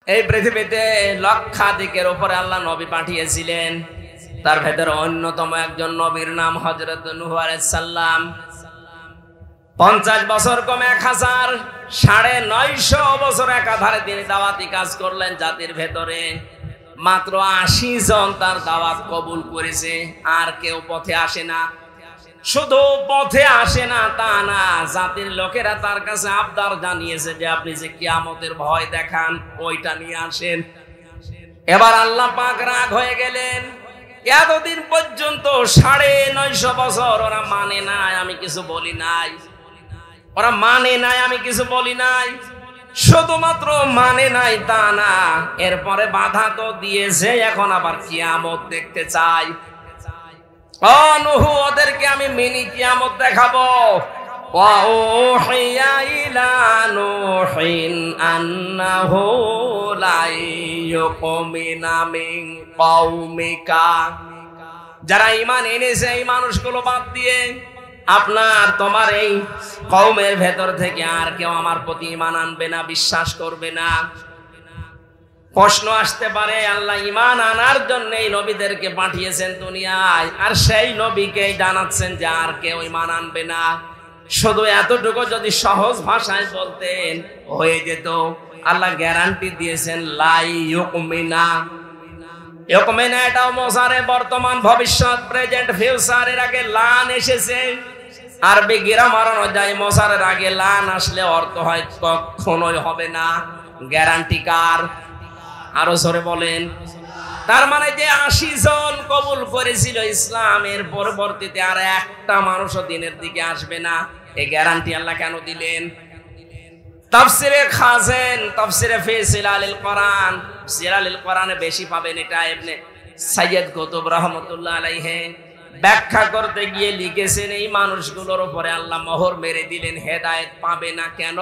এই পৃথিবীতে লক্ষাধিকের উপরে আল্লাহ নবী পাঠিয়েছিলেন। তার ভেতরে অন্যতম একজন নবীর নাম হযরত নূহ আলাইহিস সালাম। 50 বছর কমে 1000, 950 বছর একাধারে তিনি দাওয়াতি কাজ করলেন জাতির ভেতরে। মাত্র 80 জন তার দাওয়াত কবুল করেছে, আর কেউ পথে আসে না। শুধু পথে আসে না তা না, জাতির লোকেরা তার কাছে আবদার জানিয়েছে যে আপনি যে কিয়ামতের ভয় দেখান ওইটা নিয়ে আসেন। এবার আল্লাহ পাক রাগ হয়ে গেলেন। এতদিন পর্যন্ত 950 বছর ওরা মানে নাই, আমি কিছু বলি নাই। ওরা মানে নাই, আমি কিছু বলি নাই। শুধুমাত্র মানে নাই তা না, এরপরে বাধা তো দিয়েছে, এখন আবার কিয়ামত দেখতে চাই। ও নূহ, ওদেরকে আমি মিনি কিয়ামত দেখাবো। ওয়া উহিয়া ইলা নূহিন আন্নাহু লা ইউমিনা মিন কওমিকা। যারা ঈমান এনেছে এই মানুষগুলো বাদ দিয়ে তোমার এই কওমের ভেতর থেকে আর কেউ আমার প্রতি ঈমান আনবে না, বিশ্বাস করবে না। প্রশ্ন আসতে পারে, আল্লাহ ঈমান আনার জন্য এই নবীদেরকে পাঠিয়েছেন দুনিয়ায়, আর সেই নবীকেই জানাচ্ছেন যে আর কেউ ঈমান আনবে না। শুধু এতটুকু যদি সহজ ভাষায় বলতেন হয়ে যেত। আল্লাহ গ্যারান্টি দিয়েছেন লা ইউমিনা। ইউমিনা এটাও মোসারে বর্তমান, ভবিষ্যৎ, প্রেজেন্ট, ফিউচার। এর আগে লান এসেছে। আরবি গ্রামার অনুযায়ী মোসারের আগে লান আসলে অর্থ হয় কখনোই হবে না। গ্যারান্টি কার? আরো জোরে বলেন। তার মানে যে 80 জন কবুল করেছিল ইসলামের, পরবর্তীতে আর একটা মানুষও দিনের দিকে আসবে না, এই গ্যারান্টি আল্লাহ কেন দিলেন? তাফসিরে খাজেন, তাফসিরে ফি সিলালিল কোরআন, সিলালিল কোরআনে বেশি পাবেন এটা। ইবনে সাইয়্যিদ কুতুব রাহমাতুল্লাহ আলাইহি ব্যাখ্যা করতে গিয়ে লিখেছেন এই মানুষগুলোর উপরে আল্লাহ মোহর মেরে দিলেন, হেদায়েত পাবে না। কেন?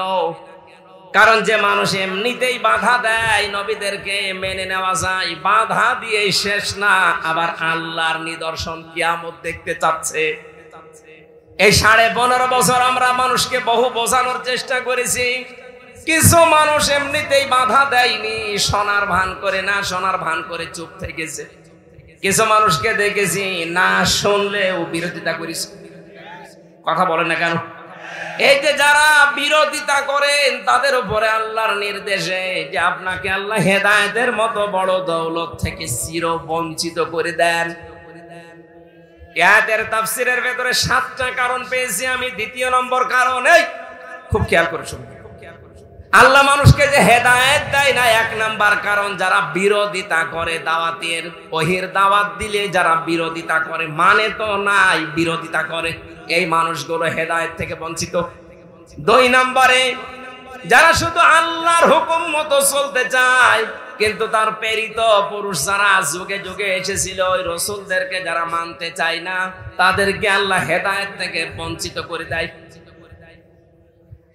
কারণ যে মানুষ এমনিতেই বাধা দেয় নবীদেরকে মেনে নেওয়া যায়, বাধা দিয়ে শেষ না, আবার আল্লাহর নিদর্শন কিয়ামত দেখতে চাচ্ছে। এই 15.5 বছর আমরা মানুষকে বহু বোঝানোর চেষ্টা করেছি। কিছু মানুষ এমনিতেই বাধা দেয়নি, শোনার ভান করে না, শোনার ভান করে চুপ থেকেছে। কিছু মানুষকে দেখেছি না শুনলেও বিরোধিতা করেছে। কথা বলেন না কেন? এই যে যারা বিরোধিতা করেন তাদের উপরে আল্লাহর নির্দেশে যে আপনাকে আল্লাহ হেদায়েতের মতো বড় দৌলত থেকে চির বঞ্চিত করে দেন। আয়াতের তাফসীরের ভেতরে 7টা কারণ পেয়েছি আমি। দ্বিতীয় নম্বর কারণ, এই খুব খেয়াল করে শুনুন, আল্লাহ মানুষকে যে হেদায়েত দেয় না, 1 নাম্বার কারণ যারা বিরোধিতা করে দাওয়াতের, ওহির দাওয়াত দিলে যারা বিরোধিতা করে, মানে তো নাই, বিরোধিতা করে, এই মানুষগুলো হেদায়েত থেকে বঞ্চিত। 2 নম্বরে যারা শুধু আল্লাহর হুকুম মতো চলতে চায়, কিন্তু তার প্রেরিত পুরুষ যারা যুগে যুগে এসেছিল ওই রাসূলদেরকে যারা মানতে চায় না, তাদেরকে আল্লাহ হেদায়েত থেকে বঞ্চিত করে দেয়।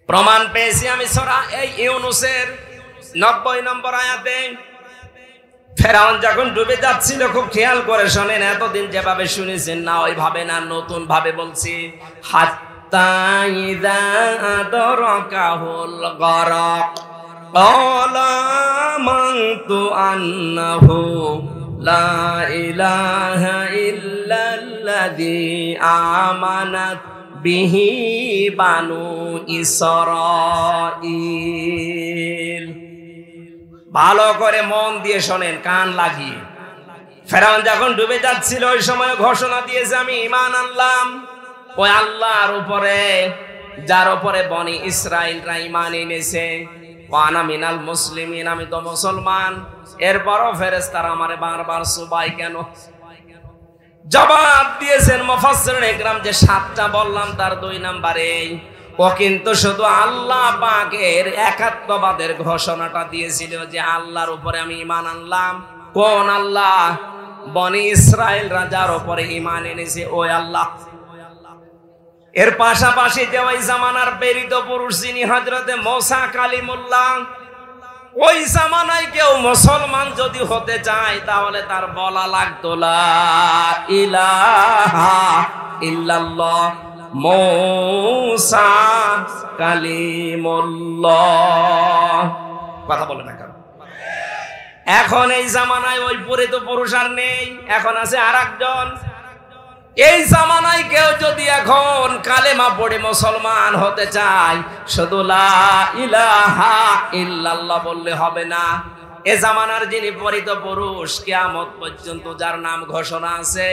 প্রমাণ পেয়েছি আমি সূরা ইউনূসের 90 নম্বর আয়াতে। ফেরাউন যখন ডুবে যাচ্ছিল, খুব খেয়াল করে শোনেন, এতদিন যেভাবে শুনেছেন না ওইভাবে না, নতুন ভাবে বলছি। হাত্তা ইযা আদরাকাহুল গরক ক্বালা আমানতু আন্নাহু লা ইলাহা ইল্লাল্লাযী আমানাত বিহি বানু ইসরাঈল। ভালো করে মন দিয়ে শোনেন, কান লাগিয়ে। ফেরাউন যখন ডুবে যাচ্ছিল ওই সময় ঘোষণা দিয়েছে আমি ঈমান আনলাম ওই আল্লাহর উপরে যার উপরে বনি ইসরাঈলরা ঈমান এনেছে। ওয়ানা মিনাল মুসলিমিন, আমি তো মুসলমান। এরপরও ফেরেশতারা আমারে বারবার সুবাই কেন? জবাব দিয়েছেন মুফাসসিরিন ইকরাম যে 7টা বললাম তার 2 নম্বরে ও কিন্তু শুধু আল্লাহ পাকের একাত্মবাদের ঘোষণাটা দিয়েছিল যে আল্লাহর উপরে আমি ঈমান আনলাম। কোন আল্লাহ? বনি ইসরাঈল রাজার উপরে ঈমান এনেছে ওই আল্লাহ। এর পাশাপাশি যে ওই জামানার প্রেরিত পুরুষ যিনি হযরতে মূসা কালিমুল্লাহ, ওই জামানায় কেউ মুসলমান যদি হতে চায় তাহলে তার বলা লাগতো লা ইলাহা ইল্লাল্লাহ মূসা কালিমুল্লাহ। কথা বলে না কেন? এখন এই জামানায় ওই পরিত পুরুষ আর নেই, এখন আছে আরেকজন। এই জামানায় কেউ যদি এখন কালেমা পড়ে মুসলমান হতে চায়, শুধু লা ইলাহা ইল্লাল্লাহ বললে হবে না। এ জামানার যিনি পরিত পুরুষ, কিয়ামত পর্যন্ত যার নাম ঘোষণা আছে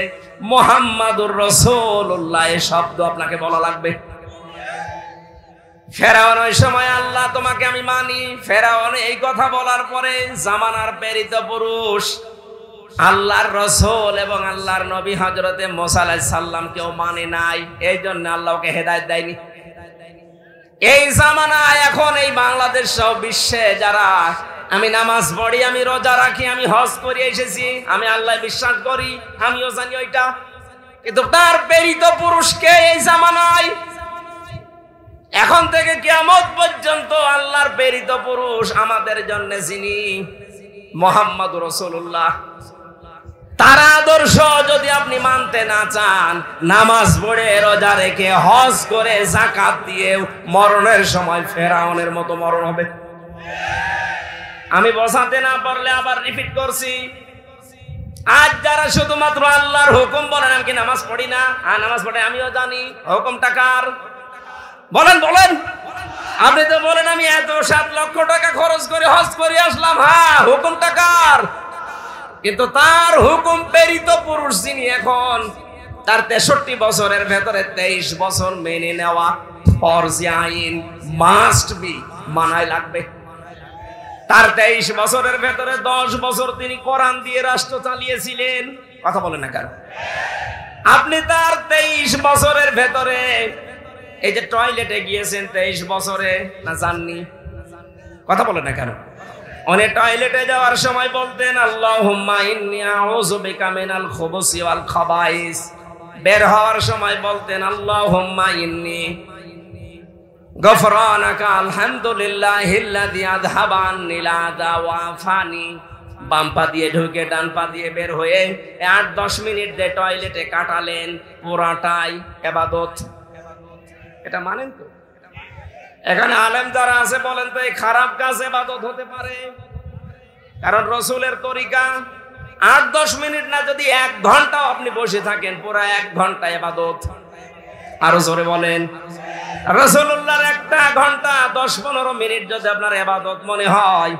মুহাম্মাদুর রাসূলুল্লাহ, এই শব্দ আপনাকে বলা লাগবে। ফেরাউন ওই সময় আল্লাহ তোমাকে আমি মানি, ফেরাউন এই কথা বলার পরে জামানার প্রেরিত পুরুষ আল্লাহর রাসূল এবং আল্লাহর নবী হযরতে মুসা আলাইহিস সালাম কেউ মানে নাই, এই জন্য আল্লাহকে হেদায়েত দেয়নি। এই জামানায় এখন এই বাংলাদেশ সহ বিশ্বে যারা আমি নামাজ পড়ি, আমি রোজা রাখি, আমি হজ করে এসেছি, আমি আল্লাহ বিশ্বাস করি, আমিও জানি ওইটা, কিন্তু তার প্রেরিত পুরুষকে এই জামানায় এখন থেকে কিয়ামত পর্যন্ত আল্লাহর প্রেরিত পুরুষ আমাদের জন্য যিনি মুহাম্মাদুর রাসূলুল্লাহ, তার আদর্শ যদি আপনি মানতে না চান, নামাজ পড়ে রোজা রেখে হজ করে যাকাত দিয়ে মরণের সময় ফেরাউনের মতো মরণ হবে। আমি বোঝাতে না পারলে আবার রিপিট করছি, আজ যারা শুধুমাত্র আল্লাহর হুকুম বলেন, আমি কি নামাজ পড়ি না, নামাজ পড়ে আমিও জানি, হুকুমটা কার? বলেন বলেন। আপনি তো বলেন আমি এত 7 লক্ষ টাকা খরচ করে হজ করে আসলাম, হ্যাঁ হুকুমটা কার? কিন্তু তার হুকুম প্রেরিত পুরুষ যিনি, এখন তার 63 বছরের ভেতরে 23 বছর মেনে নেওয়া ফরজ আইন, মাস্ট বি, মানাই লাগবে। তার 23 বছরের ভেতরে 10 বছর তিনি কোরআন দিয়ে রাষ্ট্র চালিয়েছিলেন, কথা বলেন না কেন? আপনি তার 23 বছরের ভেতরে এই যে টয়লেটে গিয়েছেন 23 বছরে, না জাননি? কথা বলেন না কেন? অনেক টয়লেটে যাওয়ার সময় বলতেন আল্লাহুম্মা ইন্নী আউযু বিকা মিনাল খুবুসি ওয়াল খাবাইস, বের হওয়ার সময় বলতেন আল্লাহুম্মা ইন্নী গফরানাকা আলহামদুলিল্লাহিল্লাযী আযহাবা আন্নিল আযা ওয়া আফানি। বাম পা দিয়ে ঢুকে ডান পা দিয়ে বের হয়ে 8-10 মিনিট যে টয়লেটে কাটালেন, পুরাটাই ইবাদত। এটা মানেন তো? এখানে আলেম যারা আছে বলেন তো এই খারাপ কাজ ইবাদত হতে পারে? কারণ রাসূলের তরিকা 8-10 মিনিট না, যদি 1 ঘন্টাও আপনি বসে থাকেন, পুরো 1 ঘন্টা ইবাদত। আরো জোরে বলেন। রাসূলুল্লাহর 1 ঘন্টা 10-15 মিনিট যদি আপনার ইবাদত মনে হয়,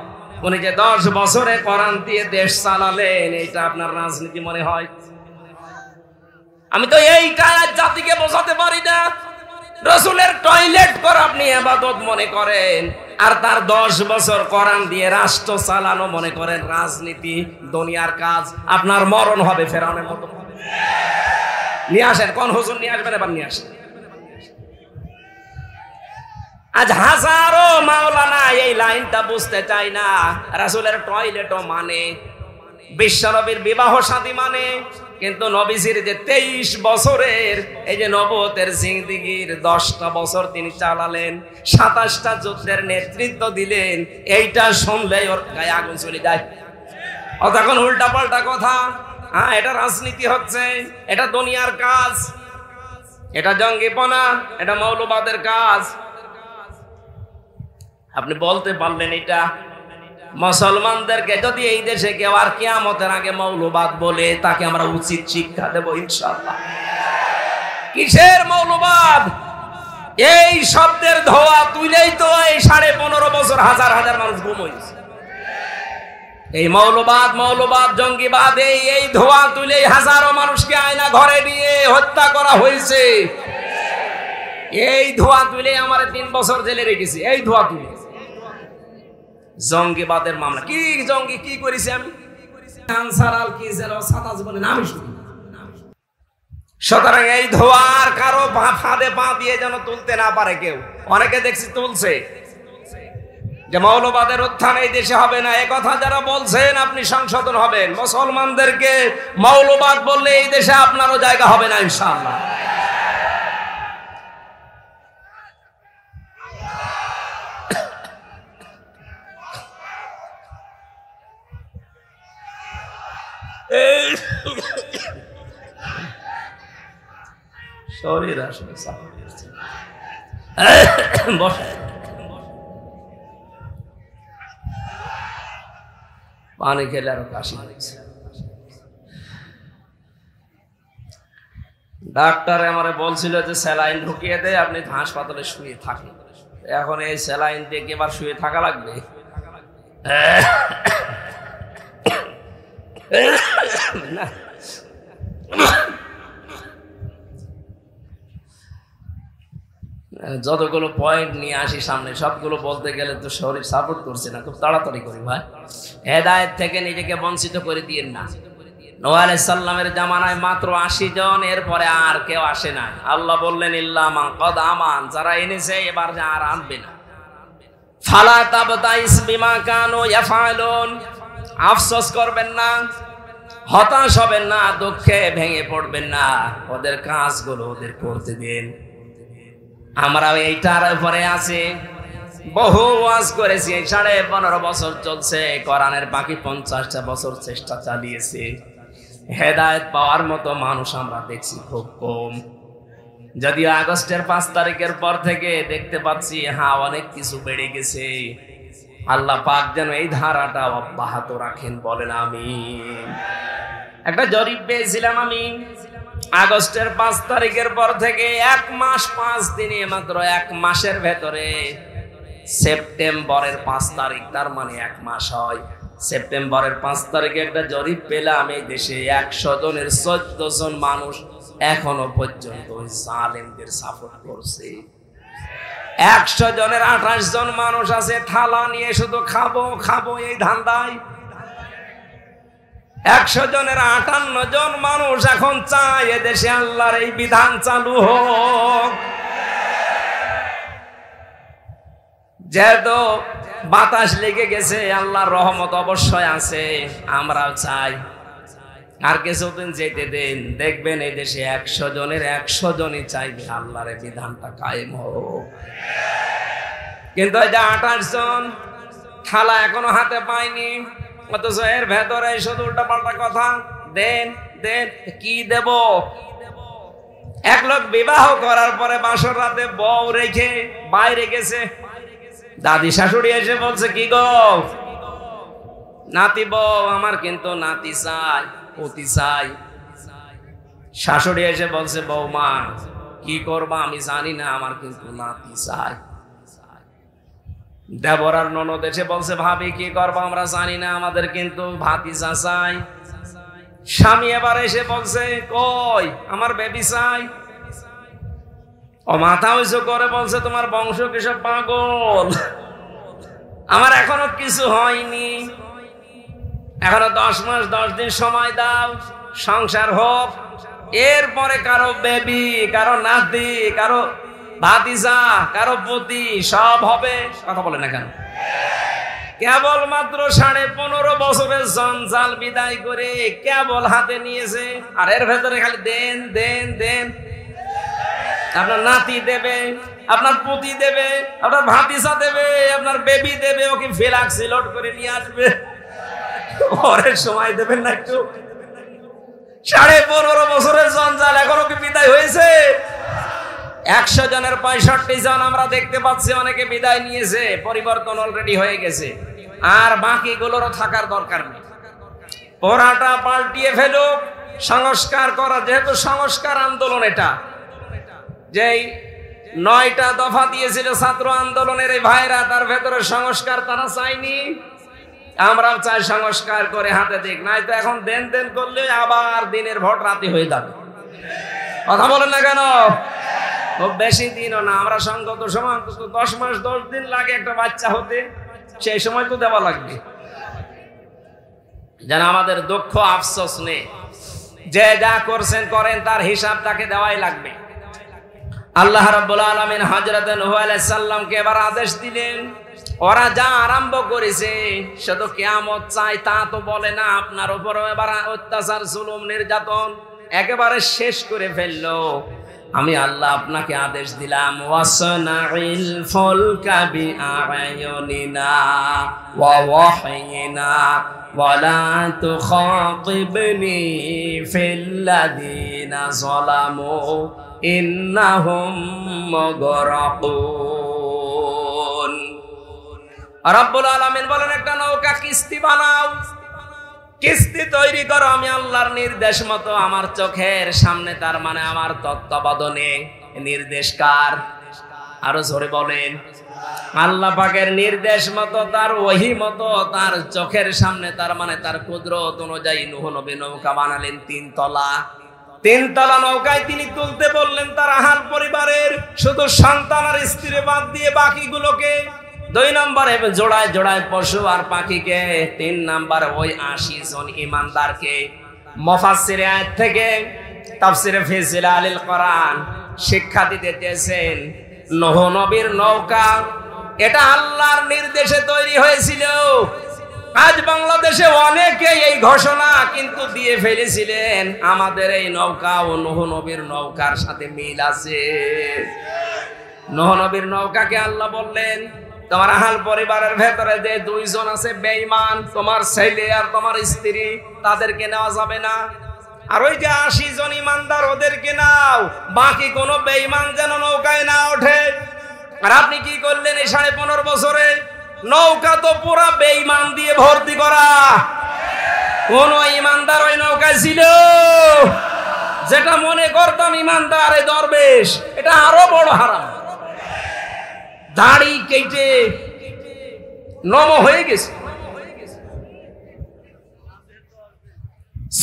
উনি যে 10 বছরে কোরআন দিয়ে দেশ চালালেন, এটা আপনার রাজনীতি মনে হয়? আমি তো এইটা জাতিকে বোঝাতে পারি না। রাসূলের টয়লেট করে আপনি ইবাদত মনে করেন, আর তার 10 বছর কোরআন দিয়ে রাষ্ট্র চালানো মনে করেন রাজনীতি, দুনিয়ার কাজ। আপনার মরণ হবে ফেরাউনের মতো। নিয়ে আসেন, কোন হুজুর নিয়ে আসবেন, এবার নিয়ে আসেন। আজ হাজারো মাওলানা এই লাইনটা বুঝতে চায় না। রাসূলের টয়লেটও মানে, বিশ্বনবীর বিবাহ শাদী মানে, কিন্তু নবীজির যে 23 বছরের এই যে নবুয়তের জিন্দেগির 10টা বছর তিনি চালালেন, 27টা যুদ্ধের নেতৃত্ব দিলেন, এইটা শুনলেই ওর গায়ে আগুন চলে যায়। ও তখন উল্টা পাল্টা কথা, হ্যাঁ এটা রাজনীতি হচ্ছে, এটা দুনিয়ার কাজ, এটা জঙ্গিপনা, এটা মৌলবাদের কাজ। আপনি বলতে পারলেন এটা? মুসলমানদেরকে যদি এই দেশে কেউ আর কিয়ামতের আগে মৌলবাদ বলে, তাকে আমরা উচিত শিক্ষা দেব ইনশাআল্লাহ। কিসের মৌলবাদ? এই শব্দের ধোয়া তুলেই তো এই 15.5 বছর হাজার হাজার মানুষ গুম হয়েছে। এই মৌলবাদ, মৌলবাদ, জঙ্গিবাদ, এই ধোয়া তুলেই হাজারো মানুষকে আয়না ঘরে নিয়ে হত্যা করা হয়েছে। এই ধোয়া তুলে আমার 3 বছর জেলে রেখেছি, এই ধোয়া তুলে। জঙ্গিবাদের মামলা, কি জঙ্গি কি করেছি আমি? আনসার আল কি যেন সাদা জীবনে নামই শুনি। সুতরাং এই ধোয়ার কারো ফাঁদে পা দিয়ে যেন তুলতে না পারে কেউ। অনেকে দেখছি তুলছে যে মৌলবাদের উত্থান এই দেশে হবে না, এই কথা যারা বলছেন আপনি সংশোধন হবেন। মুসলমানদেরকে মৌলবাদ বললে এই দেশে আপনারও জায়গা হবে না ইনশাআল্লাহ। শরীর আসলে পানি খেলে আরো কাশি হয়েছে। ডাক্তার আমারে বলছিল যে স্যালাইন ঢুকিয়ে দেয়, আপনি হাসপাতালে শুয়ে থাকেন। এখন এই স্যালাইন দিয়ে কি এবার শুয়ে থাকা লাগবে? না, যতগুলো পয়েন্ট নিয়ে আসি সামনে সবগুলো বলতে গেলে তো শরীর সাপোর্ট করছে না, খুব তাড়াতাড়ি করি ভাই। হেদায়েত থেকে নিজেকে বঞ্চিত করে দিয়েন না। নূহ আলাইহিস সালামের জামানায় মাত্র 80 জন, এরপরে আর কেউ আসে না। আল্লাহ বললেন ইল্লা মান কদ আমান, যারা এনেছে এবার আর আনবে না। ফালা তাবতাইস বিমা কানু ইয়াফালুন, আফসোস করবেন না, হতাশ হবেন না, দুঃখে ভেঙে পড়বেন না, ওদের কাজগুলো ওদের করতে দিন। আমরা এইটার উপরে আছি, বহু ওয়াজ করেছি, 15.5 বছর চলছে, কোরআনের বাকি 50টা বছর চেষ্টা চালিয়েছি। হেদায়েত পাওয়ার মতো মানুষ আমরা দেখছি খুব কম। যদিও আগস্টের 5 তারিখের পর থেকে দেখতে পাচ্ছি হ্যাঁ অনেক কিছু বেড়ে গেছে। আল্লাহ পাক যেন এই ধারাটা অব্যাহত রাখেন, বলেন আমিন। একটা জরিপ পেয়েছিলাম আমি, আগস্টের 5 তারিখের পর থেকে 1 মাস 5 দিনে, মাত্র 1 মাসের ভেতরে সেপ্টেম্বরের 5 তারিখ, তার মানে 1 মাস হয়। সেপ্টেম্বরের 5 তারিখে একটা জরিপ পেলাম, এই দেশে 100 জনের 14 জন মানুষ এখনো পর্যন্ত জালেমদের সাপোর্ট করছে। 100 জনের 28 জন মানুষ আছে থালা নিয়ে শুধু খাবো খাবো এই ধান্দায়। 100 জনের 58 জন মানুষ এখন চায় এদেশে আল্লাহর এই বিধান চালু হোক। যেহেতু বাতাস লেগে গেছে, আল্লাহর রহমত অবশ্যই আছে, আমরাও চাই আর কিছুদিন যেতে দেন, দেখবেন এই দেশে 100 জনের 100 জনই চাইবে আল্লাহর এই বিধানটা কায়েম হোক। কিন্তু এই যে 28 জন থালা এখনো হাতে পায়নি, অথচ এর ভেতরে শুধু উল্টাপাল্টা কথা, দেন দেন, কি দেব? এক লোক বিবাহ করার পরে বাসর রাতে বউ রেখে বাইরে গেছে, দাদি শাশুড়ি এসে বলছে কি গো নাতি বউ, আমার কিন্তু নাতি চাই, পতি চাই। শাশুড়ি এসে বলছে বৌমা কি করবা আমি জানি না, আমার কিন্তু নাতি চাই। দেবর আর ননদ এসে বলছে ভাবি কি করবা আমরা জানি না, আমাদের কিন্তু ভাতিজা চাই। স্বামী এবার এসে বলছে কই আমার বেবি চাই। ও মাথা উঁচু করে বলছে তোমার বংশ কিসব পাগল, আমার এখনো কিছু হয়নি, এখনো 10 মাস 10 দিন সময় দাও, সংসার হোক, এরপরে কারো বেবি, কারো নাতি, কারো ভাতিজা, কারো পতি সব হবে। কথা বলে না কেন? কেবল মাত্র 15.5 বছরের জঞ্জাল বিদায় করে কেবল হাতে নিয়েছে, আর এর ভেতরে খালি দেন দেন দেন। আপনার নাতি দেবে, আপনার পতি দেবে, আপনার ভাতিজা দেবে, আপনার বেবি দেবে, ওকে ফেলাক্সি লোড করে নিয়ে আসবে, ওরে সময় দেবেন না একটু? 15.5 বছরের জঞ্জাল এখনো কি বিদায় হয়েছে? 100 জনের 65 জন আমরা দেখতে পাচ্ছি অনেকে বিদায় নিয়েছে, পরিবর্তন অলরেডি হয়ে গেছে, আর বাকিগুলোরও থাকার দরকার নেই। পোড়াটা পাল্টিয়ে ফেলুক, সংস্কার করা, যেহেতু সংস্কার আন্দোলন, এটা যেই 9টা দফা দিয়েছিল ছাত্র আন্দোলনের এই ভাইরা, তার ভেতরে সংস্কার তারা চায়নি, আমরা চাই সংস্কার করে হাতে দিক, নাই তো এখন দেন দেন করলে আবার দিনের ভোট রাতে হয়ে যাবে। কথা বলেন না কেন? খুব বেশি দিনও না, আমরা সংগত সময় 10 মাস 10 দিন লাগে একটা বাচ্চা হতে, সেই সময় তো দেওয়া লাগবে। যেন আমাদের দুঃখ আফসোস নেই, যে যা করছেন করেন, তার হিসাব তাকে দেওয়াই লাগবে। আল্লাহ রাব্বুল আলামিন হযরত নূহ আলাইহিস সালামকে এবার আদেশ দিলেন, ওরা যা আরম্ভ করেছে শুধু কিয়ামত চাই তা তো বলে না, আপনার উপরও এবার অত্যাচার জুলুম নির্যাতন একেবারে শেষ করে ফেললো। আমি আল্লাহ আপনাকে আদেশ দিলাম, ওয়াসনাইল ফুলকা বিআয়ুনিনা ওয়া ওয়াহয়িনা ওয়ালা তুখাতিবনি ফিল্লাযিনা যালামু ইন্নাহুম মুগরাকুন। রাব্বুল আলামিন বলেন একটা নৌকা কিস্তি বানাও, কিস্তি তৈরি করো, আমি আল্লাহর নির্দেশ মতো আমার চোখের সামনে, তার মানে আমার তত্ত্বাবধানে। নির্দেশ কার? আরো জোরে বলেন। আল্লাহ পাকের নির্দেশ মতো, তার ওহী মতো, তার চোখের সামনে, তার মানে তার কুদরত অনুযায়ী নূহ নবী নৌকা বানালেন 3 তলা। 3 তলা নৌকায় তিনি তুলতে বললেন তার আহাল পরিবারের শুধু সন্তান আর স্ত্রী বাদ দিয়ে বাকিগুলোকে। 2 নম্বরে জোড়ায় জোড়ায় পশু আর পাখিকে। 3 নম্বরে ওই 80 জন ইমানদারকে। মুফাসসিরে আয়াত থেকে তাফসিরে ফি জিলালিল কোরআন শিক্ষা দিতে চেয়েছেন, নূহ নবীর নৌকা এটা আল্লাহর নির্দেশে তৈরি হয়েছিল। আজ বাংলাদেশে অনেকে এই ঘোষণা কিন্তু দিয়ে ফেলেছিলেন, আমাদের এই নৌকা ও নূহ নবীর নৌকার সাথে মিল আছে। নূহ নবীর নৌকাকে আল্লাহ বললেন, তোমার আহাল পরিবারের ভেতরে যে 2 জন আছে বেঈমান, তোমার ছেলে আর তোমার স্ত্রী, তাদেরকে নেওয়া যাবে না। আর ওই যে 80 জন ইমানদার, ওদেরকে নাও, বাকি কোনো বেঈমান যেন নৌকায় না ওঠে। আর আপনি কি করলেন এই 15.5 বছরে? নৌকা তো পুরা বেঈমান দিয়ে ভর্তি করা। কোন ইমানদার ওই নৌকায় ছিল? যেটা মনে করতাম ইমানদার এই দরবেশ, এটা আরো বড় হারাম। দাড়ি কেটে নম হয়ে গেছে।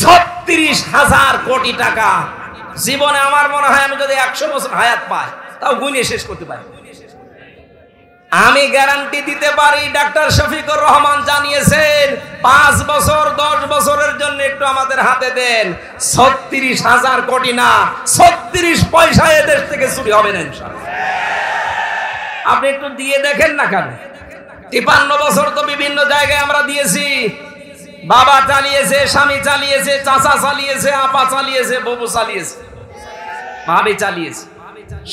36,000 কোটি টাকা। জীবনে আমার মনে হয় আমি যদি 100 বছর হায়াত পাই, তাও গুণে শেষ করতে পারি। আমি গ্যারান্টি দিতে পারি, ডাক্তার শফিকুর রহমান জানিয়েছেন 5 বছর 10 বছরের জন্য একটু আমাদের হাতে দেন, 36,000 কোটি না, 36 পয়সা এদেশ থেকে চুরি হবে না ইনশাআল্লাহ। আপনি একটু দিয়ে দেখেন না কেন? 53 বছর তো বিভিন্ন জায়গায় আমরা দিয়েছি। বাবা চালিয়েছে, স্বামী চালিয়েছে, চাচা চালিয়েছে, আপা চালিয়েছে, বউ চালিয়েছে, ভাবি চালিয়েছে,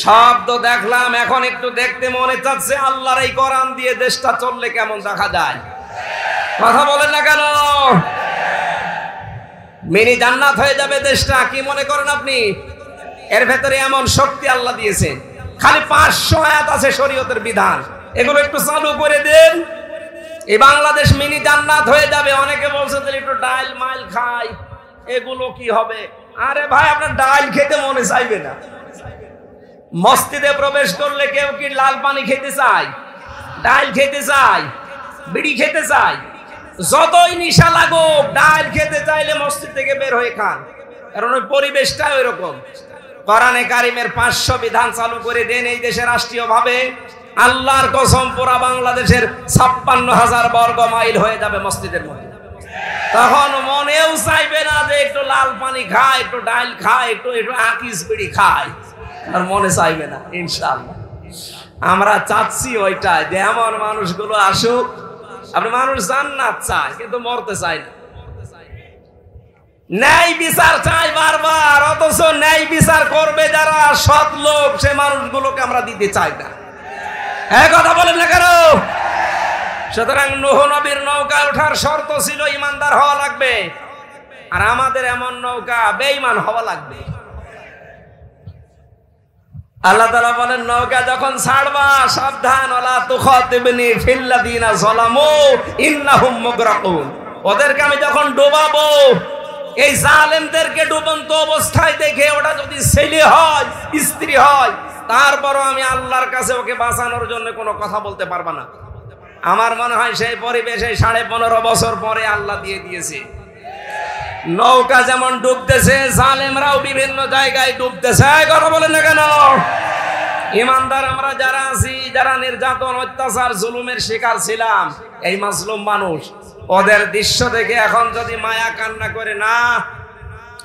সব তো দেখলাম। এখন একটু দেখতে মনে চাচ্ছে আল্লাহর এই কোরআন দিয়ে দেশটা চললে কেমন দেখা যায়। কথা বলেন না কেন? মিনি জান্নাত হয়ে যাবে দেশটা। কি মনে করেন আপনি? এর ভেতরে এমন শক্তি আল্লাহ দিয়েছে। খালি 500 আয়াত আছে শরীয়তের বিধান, এগুলো একটু চালু করে দেন, এই বাংলাদেশ মিনি জান্নাত হয়ে যাবে। অনেকে বলছে তাহলে একটু ডাল মাইল খাই, এগুলো কি হবে? আরে ভাই, আপনার ডাল খেতে মনে চাইবে না। মসজিদে প্রবেশ করলে কেউ কি লাল পানি খেতে চায়? ডাল খেতে চায়? বিড়ি খেতে চায়? যতই নিশা লাগুক, ডাল খেতে চাইলে মসজিদ থেকে বের হয়ে খান, কারণ ওই পরিবেশটাই ওই রকম। কোরআনে কারিমের 500 বিধান চালু করে দেন এই দেশে রাষ্ট্রীয় ভাবে, আল্লাহর কসম পুরা বাংলাদেশের 56,000 বর্গ মাইল হয়ে যাবে মসজিদের মধ্যে। তখন মনেও চাইবে না যে একটু লাল পানি খায়, একটু ডাল খায়, একটু আকিস বিড়ি খায়, আর মনে চাইবে না ইনশাআল্লাহ। আমরা চাচ্ছি ওইটাই, যে এমন মানুষগুলো আসুক। আপনি মানুষ জান্নাত চায় কিন্তু মরতে চায় না, ন্যায় বিচার চাই বারবার, অথচ ন্যায় বিচার করবে যারা সৎ লোক, সে মানুষগুলোকে আমরা দিতে চাই না। এই কথা বলেন না কেন? সুতরাং নূহ নবীর নৌকায় ওঠার শর্ত ছিল ইমানদার হওয়া লাগবে, আর আমাদের এমন নৌকা বেঈমান হওয়া লাগবে। আল্লাহ তাআলা বলেন, নৌকা যখন ছাড়বা সাবধান, ওয়ালা তুখাতিবনি ফিল্লাযিনা যালামু ইন্নাহুম মুগরাকুন। ওদেরকে আমি যখন ডুবাবো, এই জালেমদেরকে ডুবন্ত অবস্থায় দেখে, ওটা যদি ছেলে হয়, স্ত্রী হয়, তারপরও আমি আল্লাহর কাছে ওকে বাঁচানোর জন্য কোনো কথা বলতে পারবা না। আমার মনে হয় সেই পরিবেশে 15.5 বছর পরে আল্লাহ দিয়ে দিয়েছে। নৌকা যেমন ডুবতেছে, জালেমরাও বিভিন্ন জায়গায় ডুবতেছে। কথা বলেন না কেন? ইমানদার আমরা যারা আছি, যারা নির্যাতন অত্যাচার জুলুমের শিকার ছিলাম, এই মাজলুম মানুষ, ওদের দৃশ্য দেখে এখন যদি মায়া কান্না করে, না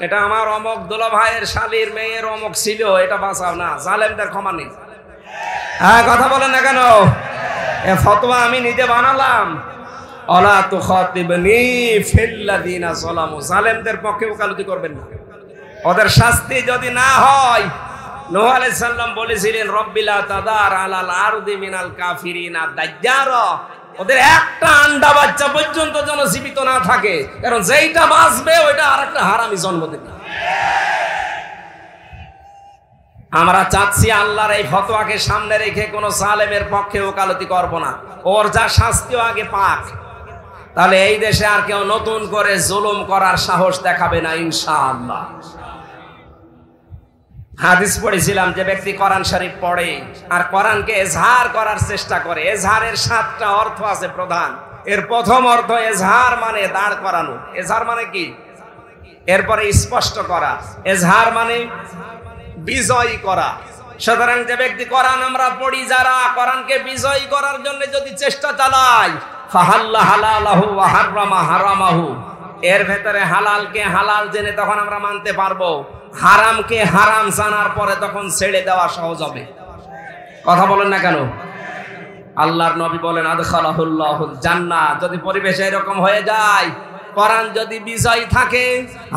এটা আমার অমক দুলা ভাইয়ের শালীর মেয়ের অমক ছিল, এটা বাঁচাও না, জালেমদের ক্ষমা নেই। হ্যাঁ, কথা বলেন না কেন? এ ফতোয়া আমি নিজে বানালাম। ওয়ালা তুখাতিবনি ফিল্লাযিনা যালামু, জালেমদের পক্ষে ওকালতি করবেন না। ওদের শাস্তি যদি না হয়, নূহ আলাইহিস সালাম বলেছিলেন, রব্বিলা তাদার আলাল আরদি মিনাল কাফিরিনা দাজ্জারা, ওদের একটা আন্ডা বাচ্চা পর্যন্ত যেন জীবিত না থাকে, কারণ যেইটা বাঁচবে ওইটা আরেকটা হারামি জন্ম দেবে। আমরা চাচ্ছি আল্লাহর এই ফতোয়াকে সামনে রেখে কোন জালেমের পক্ষে ওকালতি করব না, ওর যা শাস্তিও আগে পাক, তাহলে এই দেশে আর কেউ নতুন করে জুলুম করার সাহস দেখাবে না ইনশাআল্লাহ। হাদিস পড়েছিলাম, যে ব্যক্তি কোরআন শরীফ পড়ে আর কোরআনকে এজহার করার চেষ্টা করে, এজহারের 7টা অর্থ আছে প্রধান। এর প্রথম অর্থ এজহার মানে দাঁড় করানো। এজহার মানে কি? এরপরে স্পষ্ট করা। এজহার মানে বিজয়ী করা। সুতরাং যে ব্যক্তি কোরআন আমরা পড়ি, যারা কোরআনকে বিজয়ী করার জন্য যদি চেষ্টা চালায়, ফাহাল্লা হালালাহু ওয়া হারামা হারামাহু, এর ভেতরে হালালকে হালাল জেনে তখন আমরা মানতে পারবো, হারামকে হারাম জানার পরে তখন ছেড়ে দেওয়া সহজ হবে। কথা বলেন না কেন? আল্লাহর নবী বলেন আদখালাহুল্লাহুল জান্নাহ। যদি পরিবেশ এরকম হয়ে যায়, কোরআন যদি বিজয় থাকে,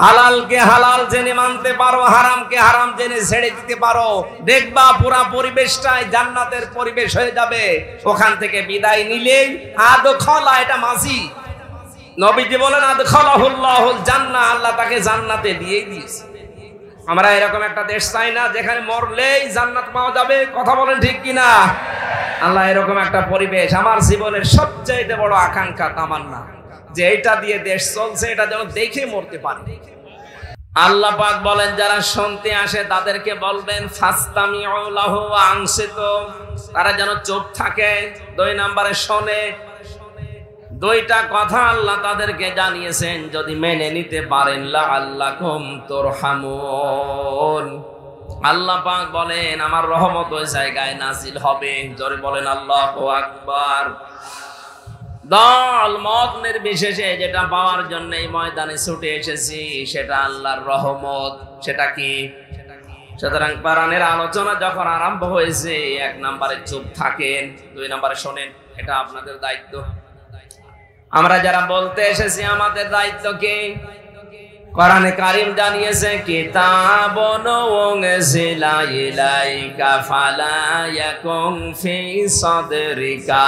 হালালকে হালাল জেনে মানতে পারো, হারামকে হারাম জেনে ছেড়ে দিতে পারো, দেখবা পুরা পরিবেশটাই জান্নাতের পরিবেশ হয়ে যাবে। ওখান থেকে বিদায় নিলেই আদখালা, এটা মাঝি। নবীজি বলেন আদখালাহুল্লাহুল জান্নাহ, আল্লাহ তাকে জান্নাতে দিয়ে দিয়েছে। আমরা এরকম একটা দেশ চাই না যেখানে মরলেই জান্নাত পাওয়া যাবে। কথা বলেন ঠিক কিনা? আল্লাহ এরকম একটা পরিবেশ, আমার জীবনের সবচেয়ে বড় আকাঙ্ক্ষা, তামান্না, যে এটা দিয়ে দেশ চলছে, এটা যেন দেখে মরতে পারে। আল্লাহ পাক বলেন যারা শুনতে আসে তাদেরকে বলবেন ফাসতামিউ লাহু ওয়া আনসিতু, তারা যেন চুপ থাকে। 2 নম্বরে শোনে। 2টা কথা আল্লাহ তাদেরকে জানিয়েছেন, যদি মেনে নিতে পারেন লাআল্লাকুম তুরহামুন। আল্লাহ পাক বলেন আমার রহমত ওই জায়গায় নাজিল হবে। জোরে বলেন আল্লাহু আকবার। দল মত নির্বিশেষে যেটা পাওয়ার জন্য এই ময়দানে ছুটে এসেছি, সেটা আল্লাহর রহমত। সেটা কি? সুতরাং কোরআনের আলোচনা যখন আরম্ভ হয়েছে, 1 নম্বরে চুপ থাকেন, 2 নম্বরে শোনেন। এটা আপনাদের দায়িত্ব। আমরা যারা বলতে এসেছি, আমাদের দায়িত্ব কি? কোরআনে কারীম জানিয়েছে কিতাবুন উনজিলা ইলাইকা ফালা ইয়াকুন ফি সাদরিকা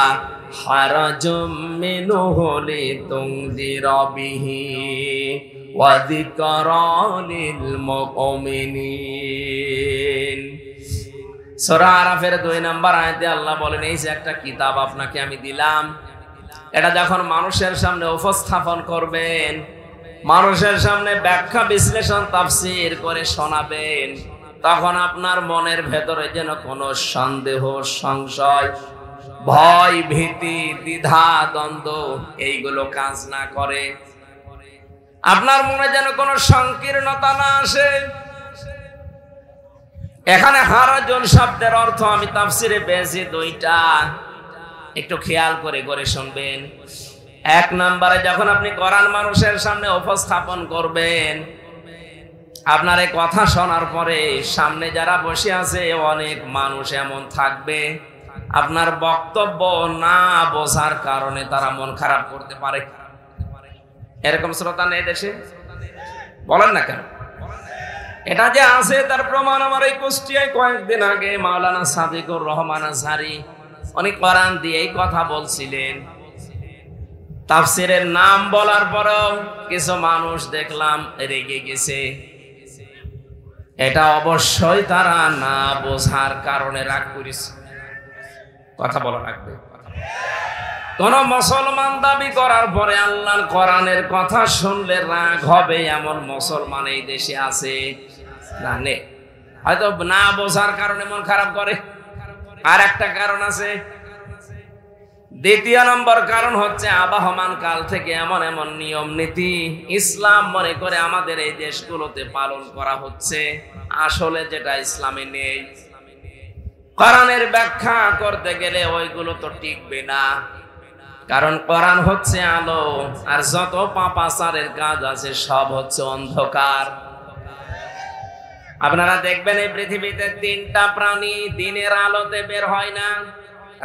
হারাজুম মিনহু লিতুনযিরা বিহি ওয়া যিকরা লিল মুমিনিন। সূরা আরাফের 2 নম্বর আয়াতে আল্লাহ বলেন এই যে একটা কিতাব আপনাকে আমি দিলাম, এটা যখন মানুষের সামনে উপস্থাপন করবেন, মানুষের সামনে ব্যাখ্যা বিশ্লেষণ তাফসীর করে শোনাবেন, তখন আপনার মনের ভেতরে যেন কোনো সন্দেহ, সংশয়, ভয়, ভীতি, দ্বিধা, দ্বন্দ্ব এইগুলো কাজ না করে। আপনার মনে যেন কোনো সংকীর্ণতা না আসে। এখানে হারাজুন শব্দের অর্থ আমি তাফসীরে পেয়েছি 2টা, একটু খেয়াল করে করে শুনবেন। 1 নম্বরে যখন আপনি কোরআন মানুষের সামনে উপস্থাপন করবেন, আপনার এই কথা শোনার পরে সামনে যারা বসে আছে অনেক মানুষ এমন থাকবে, আপনার বক্তব্য না বোঝার কারণে তারা মন খারাপ করতে পারে। এরকম শ্রোতা নেই দেশে? বলেন না কেন? এটা যে আছে তার প্রমাণ আমার এই কুষ্টিয়ায় কয়েকদিন আগে মাওলানা সাদিকুর রহমান আজহারি উনি কোরআন দিয়ে এই কথা বলছিলেন। তাফসীরের নাম বলার পরেও কিছু মানুষ দেখলাম রেগে গেছে। এটা অবশ্যই তারা না বোঝার কারণে রাগ করেছে। কথা বলা রাখবে। কোন মুসলমান দাবি করার পরে আল্লাহর কোরআনের কথা শুনলে রাগ হবে এমন মুসলমান এই দেশে আছে না? নেই। হয়তো না বোঝার কারণে মন খারাপ করে। আর একটা কারণ আছে। 2 নম্বর কারণ হচ্ছে আবহমান কাল থেকে এমন এমন নিয়ম নীতি ইসলাম মনে করে আমাদের এই দেশগুলোতে পালন করা হচ্ছে, আসলে যেটা ইসলামে নেই। কোরআনের ব্যাখ্যা করতে গেলে ওইগুলো তো টিকবে না, কারণ কোরআন হচ্ছে আলো, আর যত পাপাচারের কাজ আছে সব হচ্ছে অন্ধকার। আপনারা দেখবেন এই পৃথিবীতে 3টা প্রাণী দিনের আলোতে বের হয় না,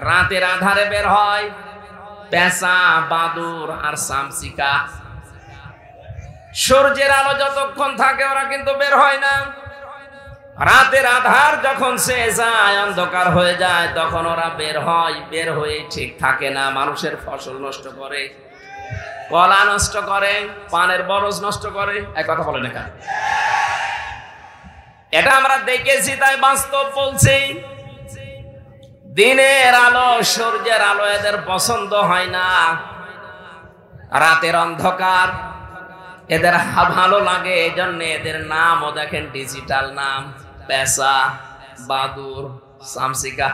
রাতের আধারে বের হয়। পেঁচা, বাদুর আর শামসিকা। সূর্যের আলো যতক্ষণ থাকে ওরা কিন্তু বের হয় না। রাতের আধার যখন শেষ যায়, অন্ধকার হয়ে যায়, তখন ওরা বের হয়। বের হয়ে ঠিক থাকে না, মানুষের ফসল নষ্ট করে, কলা নষ্ট করে, পানের বরজ নষ্ট করে। এক কথা বলে না কেন? এটা আমরা দেখেছি, তাই বাস্তব বলছি। দিনের আলো, সূর্যের আলো এদের পছন্দ হয় না। রাতের অন্ধকার এদের ভালো লাগে, এই জন্য এদের নামও দেখেন ডিজিটাল নাম, পেশা, বাদুর, শামসিকা।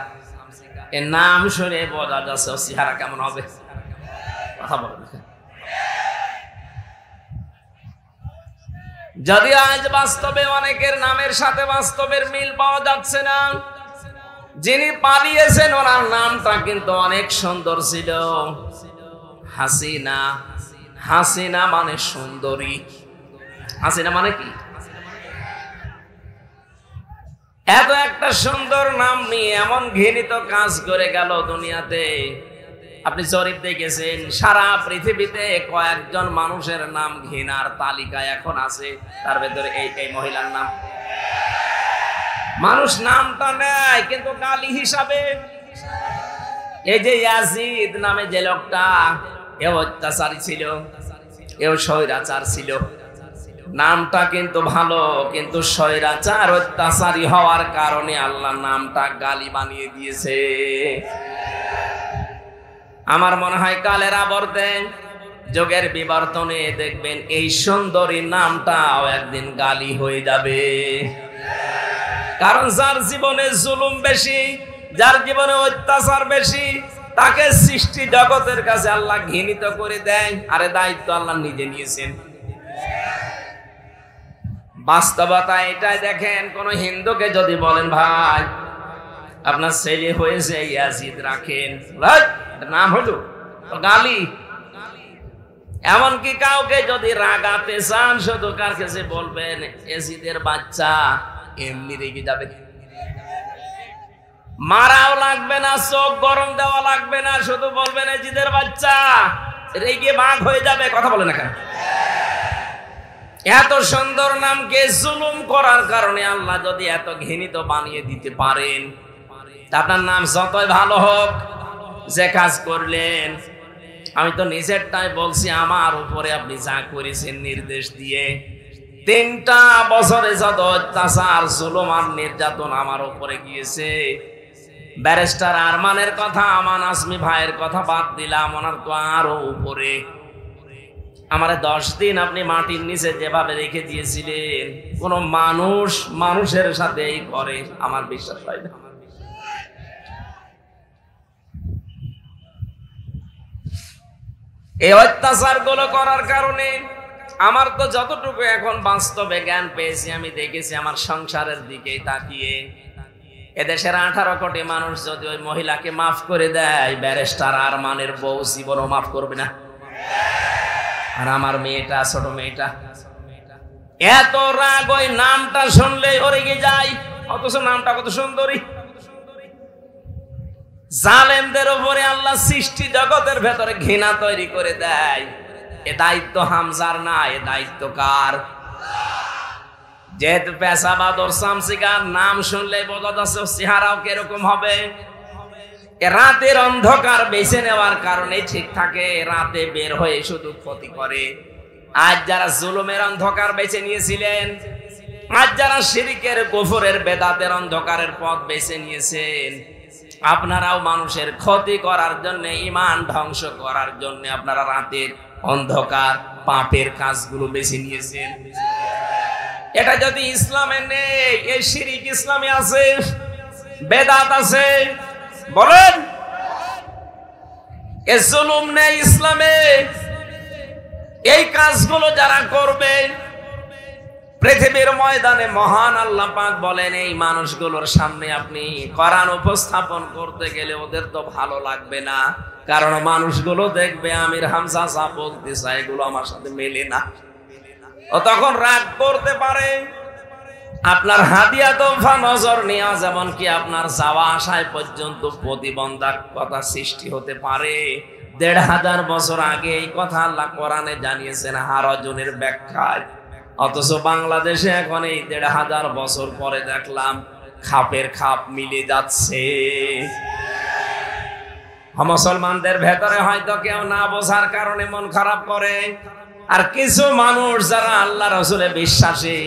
এর নাম শুনে বোঝা যাচ্ছে ও চেহারা কেমন হবে। কথা বলে দেখেন। যদি আজ বাস্তবে অনেকের নামের সাথে বাস্তবের মিল পাওয়া যাচ্ছে না, যিনি পালিয়েছেন ওনার নামটা কিন্তু অনেক সুন্দর ছিল, হাসিনা। হাসিনা মানে সুন্দরী। হাসিনা মানে কি? এত একটা সুন্দর নাম নিয়ে এমন ঘৃণিত কাজ করে গেল দুনিয়াতে। আপনি জরিপ দেখেছেন সারা পৃথিবীতে কয়েকজন মানুষের নাম ঘৃণার তালিকায় এখন আছে, তার ভেতরে এই মহিলার নাম। মানুষ নামটা নেয় কিন্তু গালি হিসাবে। এই যে ইয়াজিদ নামে যে লোকটা, এও অত্যাচারী ছিল, এও স্বৈরাচার ছিল। নামটা কিন্তু ভালো, কিন্তু স্বৈরাচার অত্যাচারী হওয়ার কারণে আল্লাহ নামটা গালি বানিয়ে দিয়েছে। আমার মনে হয় কালের আবর্তে, যুগের বিবর্তনে দেখবেন এই সুন্দরী নামটাও একদিন গালি হয়ে যাবে। কারণ যার জীবনে জুলুম বেশি, যার জীবনে অত্যাচার বেশি, তাকে সৃষ্টি জগতের কাছে আল্লাহ ঘৃণিত করে দেয়। আরে দায়িত্ব আল্লাহ নিজে নিয়েছেন। বাস্তবতা এটাই। দেখেন কোন হিন্দুকে যদি বলেন ভাই আপনার ছেলে হয়েছে ইয়াজিদ, রাখেন, নাম হলো গালি। এমনকি কাউকে যদি রাগাতে চান, শুধু কার কাছে বলবেন ইয়াজিদের বাচ্চা, এমনি রেগে যাবে। মারাও লাগবে না, চোখ গরম দেওয়া লাগবে না, শুধু বলবেন ইয়াজিদের বাচ্চা, রেগে বাঘ হয়ে যাবে। কথা বলে না কেন? এত সুন্দর নামকে জুলুম করার কারণে আল্লাহ যদি এত ঘৃণিত বানিয়ে দিতে পারেন, আপনার নাম যতই ভালো হোক, যে কাজ করলেন, আমি তো নিজেরটাই বলছি, আমার উপরে আপনি যা করেছেন নির্দেশ দিয়ে, 3টা বছরে যত অত্যাচার, জুলুম আর নির্যাতন আমার উপরে গিয়েছে। ব্যারিস্টার আরমানের কথা, আমান আজমি ভাইয়ের কথা বাদ দিলাম, ওনার তো আরো উপরে। আমার 10 দিন আপনি মাটির নিচে যেভাবে রেখে দিয়েছিলেন, কোন মানুষ মানুষের সাথে এই করে, আমার বিশ্বাস হয় না। এই অত্যাচার গুলো করার কারণে আমার তো যতটুকু এখন বাস্তবে জ্ঞান পেয়েছি, আমি দেখেছি আমার সংসারের দিকে তাকিয়ে, এদেশের 18 কোটি মানুষ যদি ওই মহিলাকে মাফ করে দেয়, ব্যারিস্টার আরমানের বউ জীবনও মাফ করবে না। আর আমার মেয়েটা, ছোট মেয়েটা, এত রাগ ওই নামটা শুনলে ওরে গিয়ে যায়, অথচ নামটা কত সুন্দরী। জালেমদের উপরে আল্লাহ সৃষ্টি জগতের ভেতরে ঘৃণা তৈরি করে দেয়। এ দায়িত্ব হামজার না, এ দায়িত্ব কার? যেহেতু পেশাবাদর শামসিকার নাম শুনলে বোঝা যাচ্ছে চেহারাও কিরকম হবে। রাতের অন্ধকার বেছে নেওয়ার কারণে ঠিক থাকে, রাতে বের হয়ে শুধু ক্ষতি করে। আজ যারা জুলুমের অন্ধকার বেছে নিয়েছিলেন, আজ যারা শিরকের, কুফরের, বেদাতের অন্ধকারের পথ বেছে নিয়েছেন, আপনারাও মানুষের ক্ষতি করার জন্য, ঈমান ধ্বংস করার জন্য আপনারা রাতের অন্ধকার পাপের কাজগুলো বেছে নিয়েছেন। এটা যদি ইসলামে নেই, এই শিরক ইসলামে আছে, বেদাত আছে, বলেন এ জুলুম নেই ইসলামে। এই কাজগুলো যারা করবে, পৃথিবীর ময়দানে মহান আল্লাহ পাক বলেন, এই মানুষগুলোর সামনে আপনি কোরআন উপস্থাপন করতে গেলে ওদের তো ভালো লাগবে না, কারণ মানুষগুলো দেখবে আমির হামজা যা বলতে চায় এগুলো আমার সাথে মেলে না। ও তখন রাগ করতে পারে। আপনার হাদিয়া তোফা নজর নেওয়া, যেমন কি আপনার যাওয়া আসায় পর্যন্ত প্রতিবন্ধকতা সৃষ্টি হতে পারে। 1500 বছর আগে এই কথা আল্লাহ কোরআনে জানিয়েছেন হারজনের ব্যাখ্যায়। অথচ বাংলাদেশে এখন এই 1500 বছর পরে দেখলাম খাপের খাপ মিলে যাচ্ছে। মুসলমানদের ভেতরে হয়তো কেউ না বোঝার কারণে মন খারাপ করে, আর কিছু মানুষ যারা আল্লাহ রাসূলে বিশ্বাসী,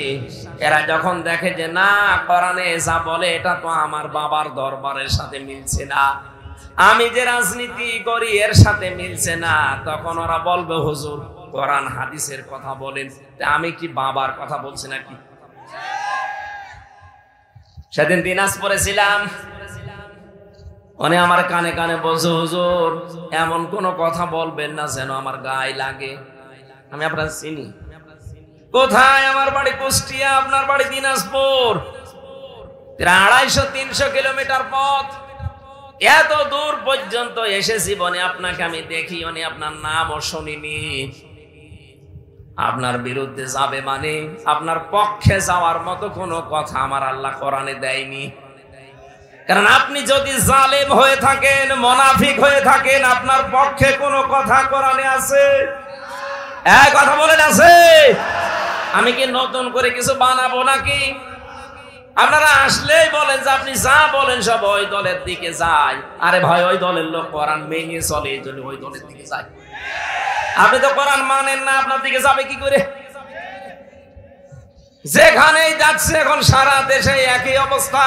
এরা যখন দেখে যে না কোরআনে যা বলে এটা তো আমার বাবার দরবারের সাথে মিলছে না, আমি যে রাজনীতি করি এর সাথে মিলছে না, তখন ওরা বলবে হুজুর কোরআন হাদিসের কথা বলেন। আমি কি বাবার কথা বলছি নাকি? সেদিন দিনাজপুরে ছিলাম, উনি আমার কানে কানে বলছে হুজুর এমন কোন কথা বলবেন না যেন আমার গায়ে লাগে। আমি আপনার চিনি। কোথায়? আমার বাড়ি কুষ্টিয়া, আপনার বাড়ি দিনাজপুর। 250-300 কিলোমিটার পথ, এত দূর পর্যন্ত এসে জীবনে আপনাকে আমি দেখি, উনি আপনার নামও শুনিনি। আপনার বিরুদ্ধে যাবে মানে আপনার পক্ষে যাওয়ার মতো কোনো কথা আমার আল্লাহ কোরআনে দেয়নি। কারণ আপনি যদি জালেম হয়ে থাকেন, মুনাফিক হয়ে থাকেন, আপনার পক্ষে কোনো কথা কোরআনে আছে? এক কথা বলেন আছে? আমি কি নতুন করে কিছু বানাবো নাকি? আপনারা আসলেই বলেন যে আপনি যা বলেন সব ওই দলের দিকে যায়। আরে ভাই, ওই দলের লোক কোরআন মেনে চলে, এই জন্য ওই দলের দিকে যায়। আপনি তো কোরআন মানেন না, আপনার দিকে যাবে কি করে? যেখানেই যাচ্ছে এখন সারা দেশে একই অবস্থা।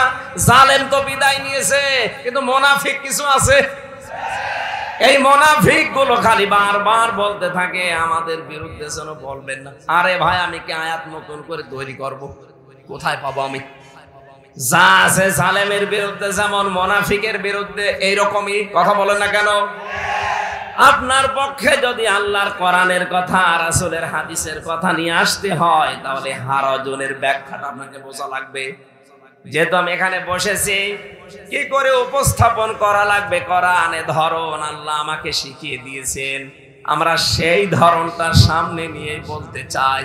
জালেম তো বিদায় নিয়েছে, কিন্তু মুনাফিক কিছু আছে। এই মুনাফিক গুলো খালি বারবার বলতে থাকে আমাদের বিরুদ্ধে যেন বলবেন না। আরে ভাই, আমি কি আয়াত নতুন করে তৈরি করব? কোথায় পাবো আমি? যা আছে জালেমের বিরুদ্ধে যেমন মুনাফিকের বিরুদ্ধে এইরকমই কথা বলেন না কেন? আপনার পক্ষে যদি আল্লাহর কোরআনের কথা, রাসূলের হাদিসের কথা নিয়ে আসতে হয়, তাহলে হারজনের ব্যাখ্যাটা আপনাকে বোঝা লাগবে। যেহেতু আমি এখানে বসেছি, কি করে উপস্থাপন করা লাগবে কোরআনের ধরন আল্লাহ আমাকে শিখিয়ে দিয়েছেন। আমরা সেই ধরনটা সামনে নিয়ে বলতে চাই।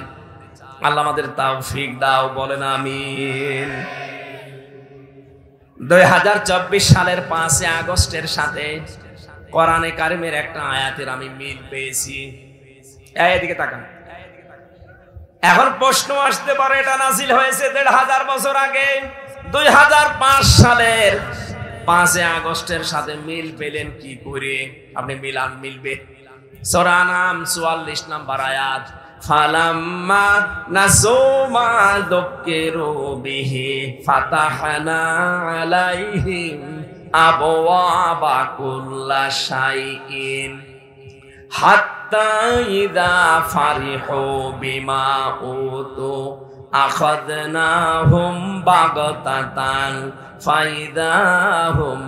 আল্লাহ আমাদের তৌফিক দাও, বলেন আমিন। 2024 সালের 5 আগস্টের সাথে কোরআনে কারিমের একটা আয়াতের আমি মিল পেয়েছি। এদিকে তাকান। এখন প্রশ্ন আসতে পারে, এটা নাজিল হয়েছে 1500 বছর আগে, 2005 সালের 5 আগস্টের সাথে মিল পেলেন কি করে? আপনি মিলান, মিলবে। সূরা আনআম 44 নম্বর আয়াত, ফালাম্মা নাসু মা যুকিরু বিহি ফাতাহনা আলাইহিম আবওয়াবা কুল্লা শাইইন হাত্তা ইযা ফারিহু বিমা উতু আখাযনাহুম বাগতাতান ফাইদা হুম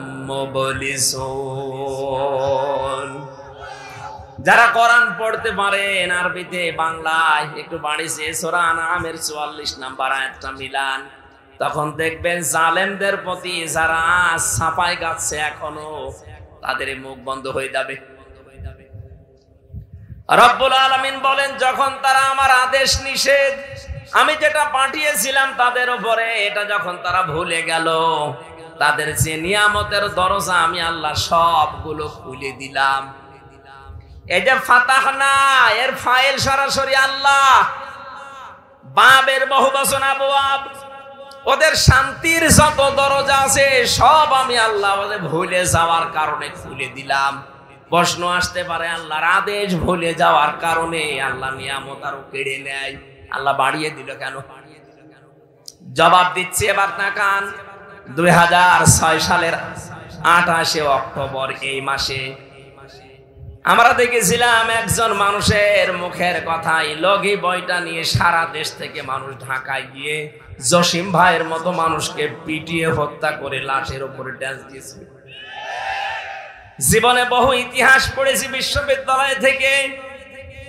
মুবলিসুন। যারা কোরআন পড়তে পারেন আরবিতে, বাংলায় একটু বাড়িছে, সূরা আনআমের 44 নম্বর আয়াতটা মিলান, তখন দেখবেন জালেমদের প্রতি যারা ছাপাই গাচ্ছে এখনো, তাদের মুখ বন্ধ হয়ে যাবে। রব্বুল আলামিন বলেন, যখন তারা আমার আদেশ নিষেধ আমি যেটা পাঠিয়েছিলাম তাদের উপরে, এটা যখন তারা ভুলে গেল, তাদের যে নিয়ামতের দরজা আমি আল্লাহ সবগুলো খুলে দিলাম। এই যে ফাতাহনা, এর ফাইল সরাসরি আল্লাহ, বাবের বহুবচন আবওয়াব, ওদের শান্তির যত দরজা আছে সব আমি আল্লাহ ওদের ভুলে যাওয়ার কারণে খুলে দিলাম। প্রশ্ন আসতে পারে, আল্লাহর আদেশ ভুলে যাওয়ার কারণে আল্লাহ নিয়ামত আরো কেড়ে নেয়, আল্লাহ বাড়িয়ে দিল কেন? জবাব দিচ্ছে, এবার তাকান। 2006 সালের 28 অক্টোবর এই মাসে আমরা দেখেছিলাম একজন মানুষের মুখের কথাই লগি বইটা নিয়ে সারা দেশ থেকে মানুষ ঢাকায় গিয়ে জসিম ভাইয়ের মতো মানুষকে পিটিয়ে হত্যা করে লাশের উপরে ড্যান্স দিয়েছে। জীবনে বহু ইতিহাস পড়েছি বিশ্ববিদ্যালয় থেকে,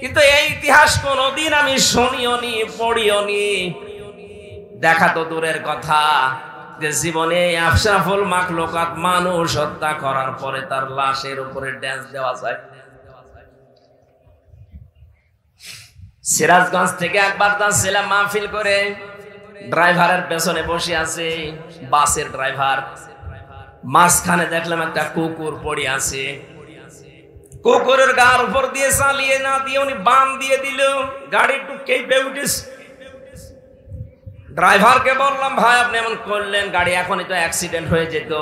কিন্তু এই ইতিহাস কোনোদিন আমি শুনিও নি, পড়িও নি। দেখা তো দূরের কথা, যে জীবনে আশরাফুল মাখলুকাত মানুষ হত্যা করার পরে তার লাশের উপরে ড্যান্স দেওয়া যায়। সিরাজগঞ্জ থেকে একবার যাচ্ছিলাম মাহফিল করে, ড্রাইভারের পেছনে বসে আছে বাসের ড্রাইভার, মাঝখানে দেখলাম একটা কুকুর পড়ে আছে। কুকুরের গার উপর দিয়ে চালিয়ে না দিয়ে উনি বাম দিয়ে দিল, গাড়ি একটু কেঁপে উঠেছে। ড্রাইভারকে বললাম, ভাই আপনি এমন করলেন, গাড়ি এখনই তো অ্যাক্সিডেন্ট হয়ে যেত।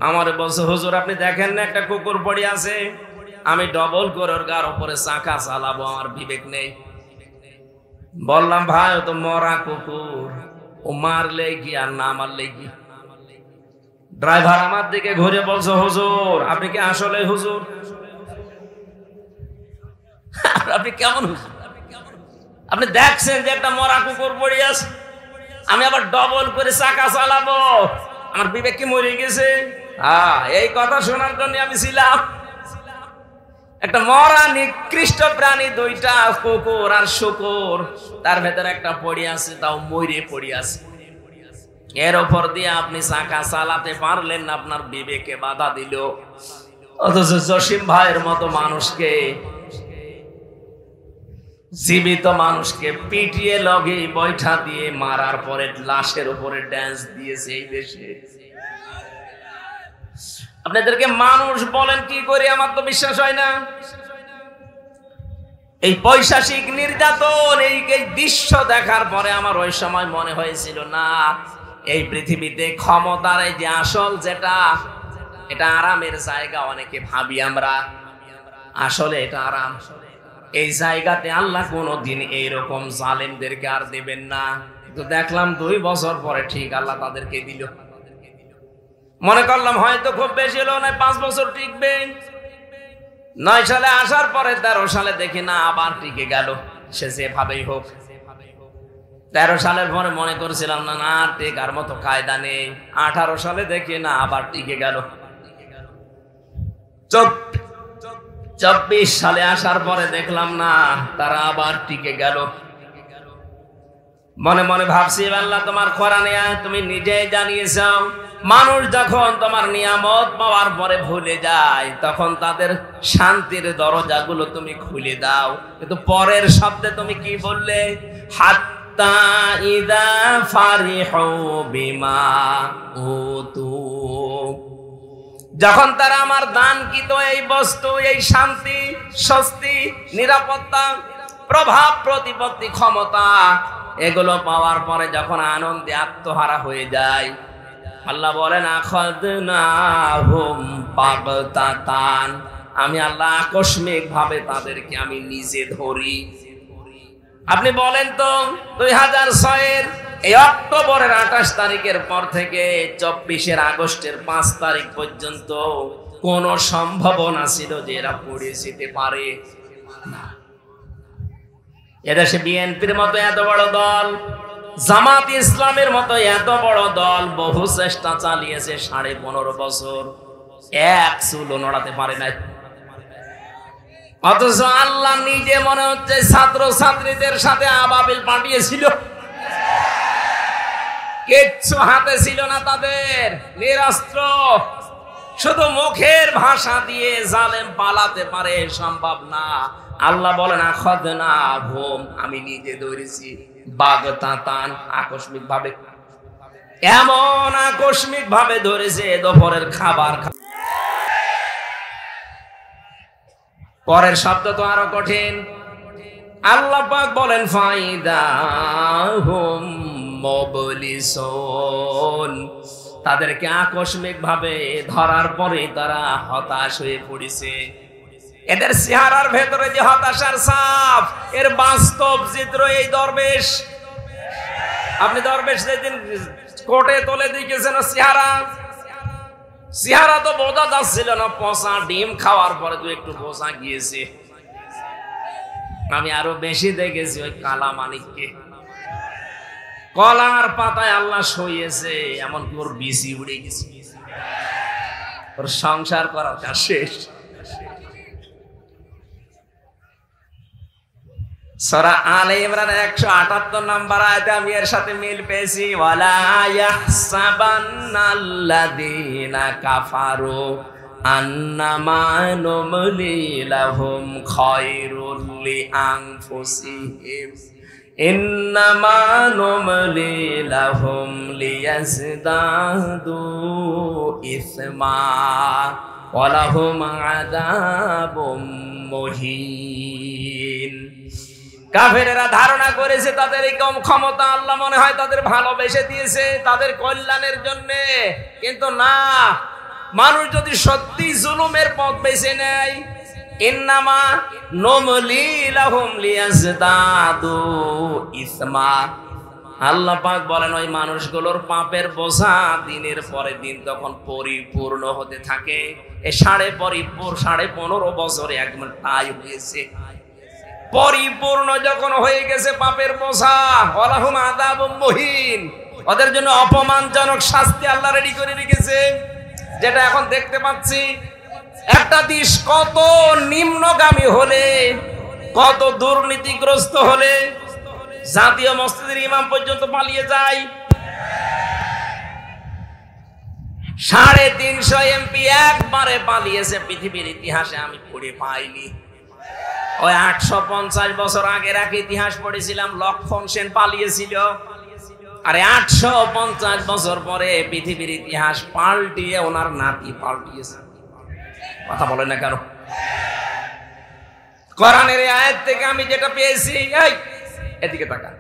আমার বলছে, হুজুর আপনি দেখেন না একটা কুকুর পড়ে আছে, আমি ডবল করে ওর গার উপরে চাকা চালাবো, আমার বিবেক নেই। বললাম, ভাই ও তো মরা কুকুর, ও মারলে কি আর না মারলে কি? ড্রাইভার আমার দিকে ঘুরে বলছে, হুজুর আপনি কি আসলে হুজুর? আপনি কেমন হুজুর? আপনি দেখছেন যে একটা মরা কুকুর পড়ে আছে, আমি আবার ডবল করে চাকা চালাবো, আমার বিবেক কি মরে গেছে? এই কথা শোনার জন্য আমি ছিলাম। একটা মরা নিকৃষ্ট প্রাণী, দুইটা কুকুর আর শুকুর, তার ভেতরে একটা পড়ে আছে, তাও মরে পড়ে আছে। এর উপর দিয়ে আপনি চাকা চালাতে পারলেন না, আপনার বিবেকে বাধা দিল। অথচ জসিম ভাইয়ের মতো মানুষকে, জীবিত মানুষকে পিটিয়ে লগে বৈঠা দিয়ে মারার পরে লাশের উপরে ড্যান্স দিয়েছে এই দেশে। আপনাদেরকে মানুষ বলেন কি করে, আমার তো বিশ্বাস হয় না। এই পৈশাচিক নির্যাতন, এই দৃশ্য দেখার পরে আমার ওই সময় মনে হয়েছিল, না, এই পৃথিবীতে ক্ষমতার এই যে আসল যেটা, এটা আরামের জায়গা। অনেকে ভাবি আমরা, আসলে এটা আরাম। এই জায়গাতে আল্লাহ কোনোদিন এইরকম জালেমদেরকে আর দেবেন না। তো দেখলাম 2 বছর পরে ঠিক আল্লাহ তাদেরকে দিল। মনে করলাম হয়তো খুব বেশি হলো না, 5 বছর টিকবে। 9 সালে আসার পরে 13 সালে দেখি না আবার টিকে গেল, সে যেভাবেই হোক। 13 সালের পরে মনে করেছিলাম না, না টেকার মতো কায়দা নেই। 18 সালে দেখি না আবার টিকে গেল। 24 সালে আসার পরে দেখলাম না, তারা আবার টিকে গেল। মনে মনে ভাবছি, আল্লাহ তোমার কোরআনে তুমি নিজেই জানিয়েছো, মানুষ যখন তোমার নিয়ামত পাওয়ার পরে ভুলে যায়, তখন তাদের শান্তির দরজাগুলো তুমি খুলে দাও। কিন্তু পরের শব্দে তুমি কি বললে? হাত্তা ইদা ফারিহু বিমা উতু, যখন তারা আমার দানকৃত এই বস্তু, এই শান্তি, স্বস্তি, নিরাপত্তা, প্রভাব প্রতিপত্তি, ক্ষমতা, এগুলো পাওয়ার পরে যখন আনন্দে আত্মহারা হয়ে যায়, আল্লাহ বলেন আখাযনাহুম বাগতাতান, আমি আল্লাহ আকস্মিক ভাবে তাদেরকে আমি নিজে ধরি। আপনি বলেন তো 2006-এর এই অক্টোবরের 28 তারিখের পর থেকে 24 আগস্টের 5 তারিখ পর্যন্ত কোন সম্ভাবনা ছিল যে এরা পড়ে যেতে পারে? না। এদেশে বিএনপির মতো এত বড় দল, জামাত ইসলামের মতো এত বড় দল বহু চেষ্টা চালিয়েছে, 15.5 বছর এক চুলো নড়াতে পারে নাই। অথচ আল্লাহ নিজে মনে হচ্ছে ছাত্র ছাত্রীদের সাথে আবাবিল পাঠিয়েছিল, কিচ্ছু হাতে ছিল না তাদের, নিরস্ত্র, শুধু মুখের ভাষা দিয়ে জালেম পালাতে পারে, সম্ভব না। আল্লাহ বলেন আখাযনাহুম, আমি নিজে ধরেছি, বাগতাতান, আকস্মিক ভাবে। এমন আকস্মিক ভাবে ধরেছে, দুপুরের খাবার। পরের শব্দ তো আরো কঠিন। আল্লাহ পাক বলেন ফাইদাহুম মুবলিসুন, তাদেরকে আকস্মিক ভাবে ধরার পরে তারা হতাশ হয়ে পড়েছে। এদের চেহারার ভেতরে যে হতাশার ছাপ, এর বাস্তব চিত্র এই দরবেশ। আপনি দরবেশ যেদিন কোর্টে তোলে দেখেছেন চেহারা তো বোঝা যাচ্ছিল না, পচা ডিম খাওয়ার পরে তো একটু বোঝা গিয়েছে। আমি আরো বেশি দেখেছি ওই কালা মানিককে, কলার পাতায় আল্লাহ শুইয়েছে, এমনকি ওর বিসি উড়ে গেছে, ওর সংসার করার কাজ শেষ। সূরা আলে ইমরানের 178 নম্বর আয়াতে আমি এর সাথে মিল পেয়েছি, ওয়ালা ইয়াহসাবান্নাল্লাযীনা কাফারু আন্নামা নুমলি লাহুম খায়রুল লিআনফুসিহিম ইন্নামা নুমলি লাহুম লিয়াজদাদু ইসমা ওয়া লাহুম আযাবুম মুহিন। কাফেরেরা ধারণা করেছে তাদের এই কম ক্ষমতা আল্লাহ মনে হয় তাদের ভালোবেসে দিয়েছে তাদের কল্যাণের জন্য, কিন্তু না। মানুষ যদি সত্যি জুলুমের পথ বেছে নেয়, ইন্নামা নুমলি লাহুম লিয়াজদাদু ইসমা, আল্লাহ পাক বলেন ওই মানুষগুলোর পাপের বোঝা দিনের পরে দিন তখন পরিপূর্ণ হতে থাকে। এই 15.5 বছরে একদম তাই হয়েছে। পরিপূর্ণ যখন হয়ে গেছে পাপের বোঝা, ওয়ালাহুম আযাবুম মুহিন, ওদের জন্য অপমানজনক শাস্তি আল্লাহ রেডি করে রেখেছে। যেটা এখন দেখতে পাচ্ছি, একটা দেশ কত নিম্নগামী হলে, কত দুর্নীতিগ্রস্ত হলে জাতীয় মসজিদের ইমাম পর্যন্ত পালিয়ে যায়। 350 এমপি একবারে পালিয়েছে, পৃথিবীর ইতিহাসে আমি পড়ে পাইনি। ওই 850 বছর আগের এক ইতিহাস পড়েছিলাম, লক্ষণ সেন পালিয়েছিল। আরে 850 বছর পরে পৃথিবীর ইতিহাস পাল্টিয়ে ওনার নাতি পাল্টিয়েছে। কথা বলে না কেন? কোরআনের আয়াত থেকে আমি যেটা পেয়েছি, এই এদিকে তাকান,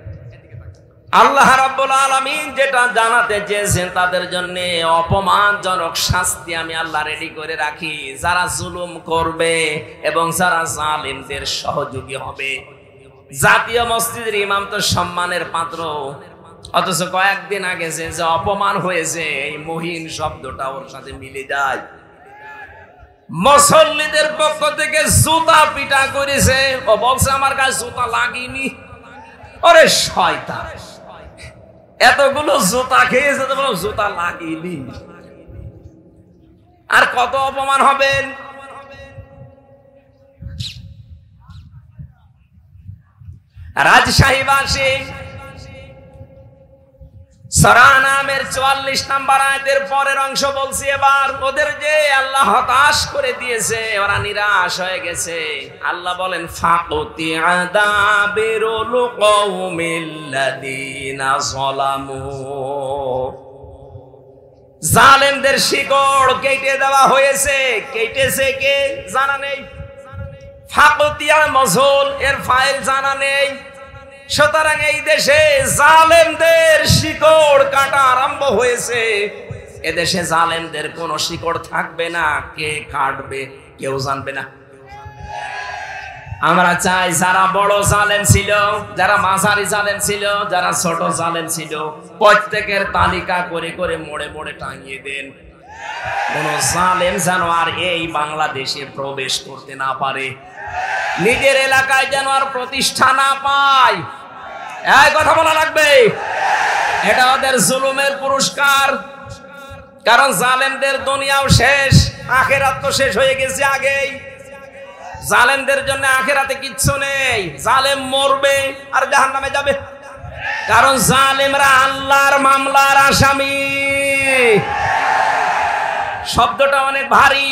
আল্লাহ রাব্বুল আলামিন যেটা জানাতে চেয়েছেন তাদের জন্য অপমানজনক শাস্তি আমি আল্লাহ রেডি করে রাখি, যারা জুলুম করবে এবং যারা জালিমদের সহযোগী হবে। জাতীয় মসজিদের ইমাম তো সম্মানের পাত্র, অথচ কয়েকদিন আগে যে অপমান হয়েছে এই মুহিন শব্দটা ওর সাথে মিলে যায়। মুসল্লিদের পক্ষ থেকে জুতা পিটা করেছে, ও বলছে আমার গায়ে জুতা লাগেনি। ওরে শয়তান, এতগুলো জুতা খেয়েছে তো বলো জুতা লাগেনি। আর কত অপমান হবেন। রাজশাহীবাসী সূরা নামের 44 নম্বর আয়াতের পরের অংশ বলছি এবার। ওদের যে আল্লাহ হতাশ করে দিয়েছে, ওরা নিরাশ হয়ে গেছে। আল্লাহ বলেন ফাকুতি আদাবিরুল কওমিল্লাযিনা যালামু, জালেমদের শিকড় কেটে দেওয়া হয়েছে। কেটেছে কে জানা নেই। ফাকুতিয়া মজহুল, এর ফাইল জানা নেই। সুতরাং এই দেশে জালেমদের শিকড় কাটা আরম্ভ হয়েছে। এদেশে জালেমদের কোনো শিকড় থাকবে না। কে কাটবে কেউ জানবে না। আমরা চাই যারা বড় জালেম ছিল, যারা মাঝারি জালেম ছিল, যারা ছোট জালেম ছিল, প্রত্যেকের তালিকা করে করে মোড়ে মোড়ে টাঙিয়ে দেন। কোন জালেম যেন আর এই বাংলাদেশে প্রবেশ করতে না পারে, নিজের এলাকায় যেন আর প্রতিষ্ঠা না পায়। এই কথা বলা লাগবে। এটা ওদের জুলুমের পুরস্কার। কারণ জালেমদের দুনিয়াও শেষ, আখিরাত তো শেষ হয়ে গেছে আগেই। জালেমদের জন্য আখিরাতে কিচ্ছু নেই। জালেম মরবে আর জাহান্নামে যাবে। কারণ জালেমরা আল্লাহর মামলার আসামি। শব্দটা অনেক ভারী।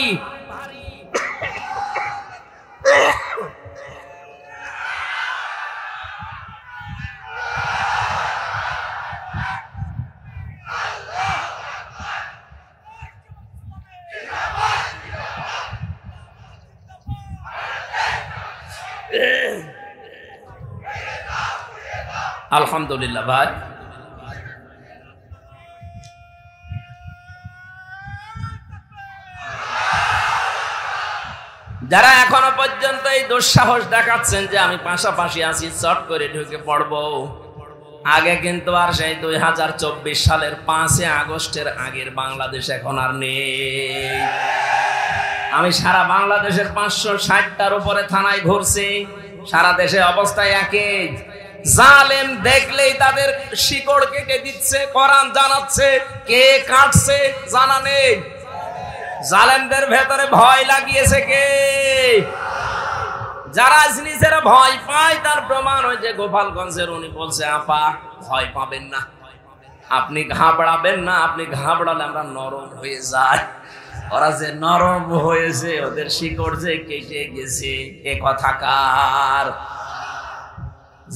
আলহামদুলিল্লাহ ভাই, যারা এখনো পর্যন্ত এই দুঃসাহস দেখাচ্ছেন যে আমি পাশাপাশি আছি, চট করে ঢুকে পড়বো, আগে কিন্তু আর সেই 2024 সালের 5 আগস্টের আগের বাংলাদেশ এখন আর নেই। আমি সারা বাংলাদেশের 560টার উপরে থানায় ঘুরছি। সারা দেশে অবস্থায় একই। জালেম দেখলেই তাদের শিকড় কেটে দিচ্ছে। কোরআন জানাচ্ছে, কে কাটছে জানা নেই। জালেমদের ভেতরে ভয় লাগিয়েছে কে? যারা নিজেরা ভয় পায় তার প্রমাণ ওই যে গোপালগঞ্জের উনি বলছে, আপা ভয় পাবেন না, আপনি ঘাবড়াবেন না, আপনি ঘাবড়ালে আমরা নরম হয়ে যাই। ওরা যে নরম হয়েছে, ওদের শিকড় যে কেটে গেছে, এ কথা কার?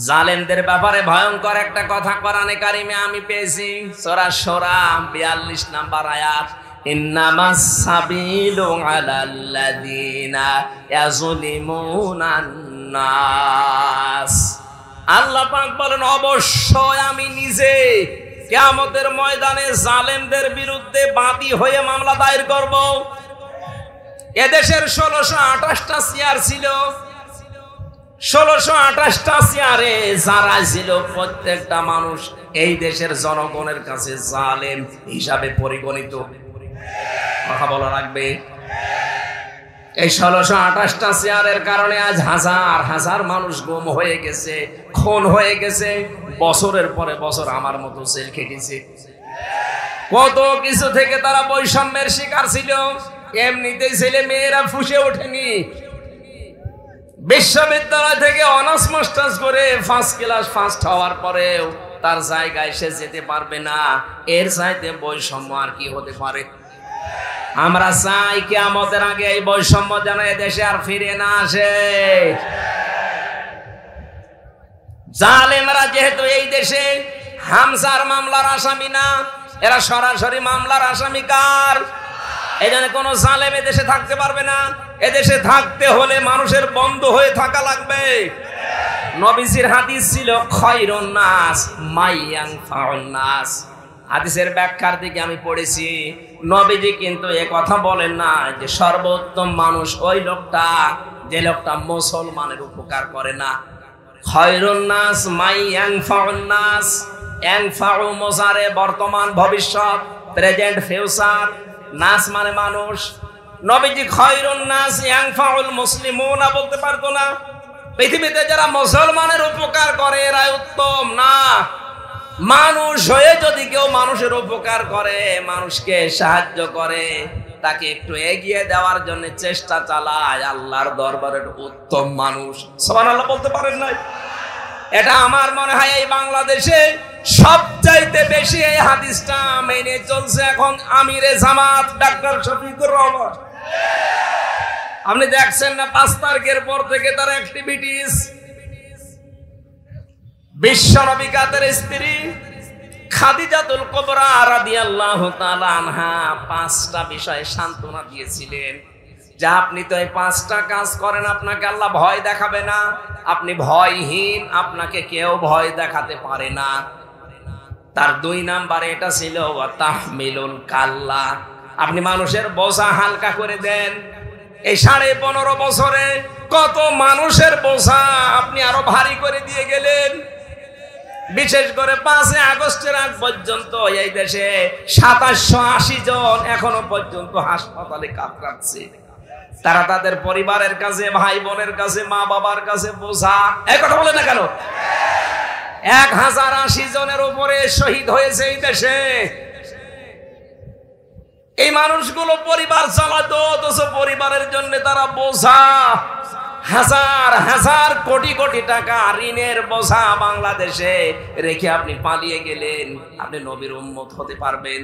জালেমদের ব্যাপারে ভয়ঙ্কর একটা কথা কোরআনে কারিমে আমি পেয়েছি। সূরা শূরা 42 নম্বর আয়াত, ইন্নামাস সাবিলু আলাল্লাযিনা ইয়াযলিমুনান নাস। আল্লাহ পাক বলেন, অবশ্যই আমি নিজে কিয়ামতের ময়দানে জালেমদের বিরুদ্ধে বাদী হয়ে মামলা দায়ের করব। এদেশের 1628টা চেয়ার ছিল, 1628টা চেয়ারে যারা ছিল প্রত্যেকটা মানুষ এই দেশের জনগণের কাছে জালেম হিসাবে পরিগণিত। কথা বলা লাগবে। এই 1628টা চেয়ারের কারণে আজ হাজার হাজার মানুষ গুম হয়ে গেছে, খুন হয়ে গেছে, বছরের পরে বছর আমার মতো জেল খেটেছে। কত কিছু থেকে তারা বৈষম্যের শিকার ছিল। এমনিতেই ছেলে মেয়েরা ফুসে ওঠেনি। বিশ্ববিদ্যালয় থেকে অনার্স মাস্টার্স করে ফার্স্ট ক্লাস ফার্স্ট হওয়ার পরেও তার জায়গায় সে যেতে পারবে না। এর চাইতে বৈষম্য আর কি হতে পারে? আমরা চাই কিয়ামতের আগে এই বৈষম্য যেন এদেশে আর ফিরে না আসে। জালেমরা যেহেতু এই দেশে হামজার মামলার আসামি না, এরা সরাসরি মামলার আসামি। কার? এখানে কোন জালেম এদেশে থাকতে পারবে না। এদেশে থাকতে হলে মানুষের বন্ধু হয়ে থাকা লাগবে। নবীজির হাদিস ছিল খায়রুন নাস মাইয়ানফাউন নাস। হাদিসের ব্যাখ্যার দিকে আমি পড়েছি, নবীজি কিন্তু এ কথা বলেন না যে সর্বোত্তম মানুষ ওই লোকটা যে লোকটা মুসলমানের উপকার করে না। খায়রুন নাস মাইয়ানফাউন নাস। ইয়ানফাউ মুজারে বর্তমান ভবিষ্যৎ, প্রেজেন্ট ফিউচার, নাস মানে মানুষ। নবীজি খায়রুন নাস ইয়ানফাউল মুসলিমুনা বলতে পারতো না? পৃথিবীতে যারা মুসলমানের উপকার করে এরাই উত্তম না। মানুষ হয়ে যদি কেউ মানুষের উপকার করে, মানুষকে সাহায্য করে, তাকে একটু এগিয়ে দেওয়ার জন্য চেষ্টা চালায়, আল্লাহর দরবারের উত্তম মানুষ। সুবহানাল্লাহ বলতে পারেন না? এটা আমার মনে হয় এই বাংলাদেশে সবচাইতে বেশি এই হাদিসটা মেনে চলছে এখন আমিরে জামাত ডাক্তার শফিকুর রহমান। আপনি দেখছেন না 5 তারিখের পর থেকে তার অ্যাক্টিভিটিস। বিশ্ব নবিকাতের স্ত্রী খাদিজাতুল কুবরা রাদিয়াল্লাহু তাআলা আনহা 5টা বিষয়ে সান্ত্বনা দিয়েছিলেন যে আপনি তো এই 5টা কাজ করেন, আপনাকে আল্লাহ ভয় দেখাবে না। আপনি ভয়হীন, আপনাকে কেউ ভয় দেখাতে পারে না। তার 2 নাম্বারে এটা ছিল ওয়া তাহমিলুল কাল্লা। আপনি মানুষের বোঝা হালকা করে দেন। এই 15.5 বছরে কত মানুষের বোঝা আপনি আরো ভারী করে দিয়ে গেলেন। বিশেষ করে 5 আগস্টের আগ পর্যন্ত এই দেশে 2780 জন এখনো পর্যন্ত হাসপাতালে কাতরাচ্ছে। তারা তাদের পরিবারের কাছে, ভাই বোনের কাছে, মা বাবার কাছে বোঝা। এই কথা বলে না কেন? 1080 জনের উপরে শহীদ হয়েছে এই দেশে। এই মানুষগুলো পরিবার চালাতো, অথচ পরিবারের জন্য তারা বোঝা। হাজার হাজার কোটি কোটি টাকা ঋণের বোঝা বাংলাদেশে রেখে আপনি পালিয়ে গেলেন। আপনি নবীর উম্মত হতে পারবেন?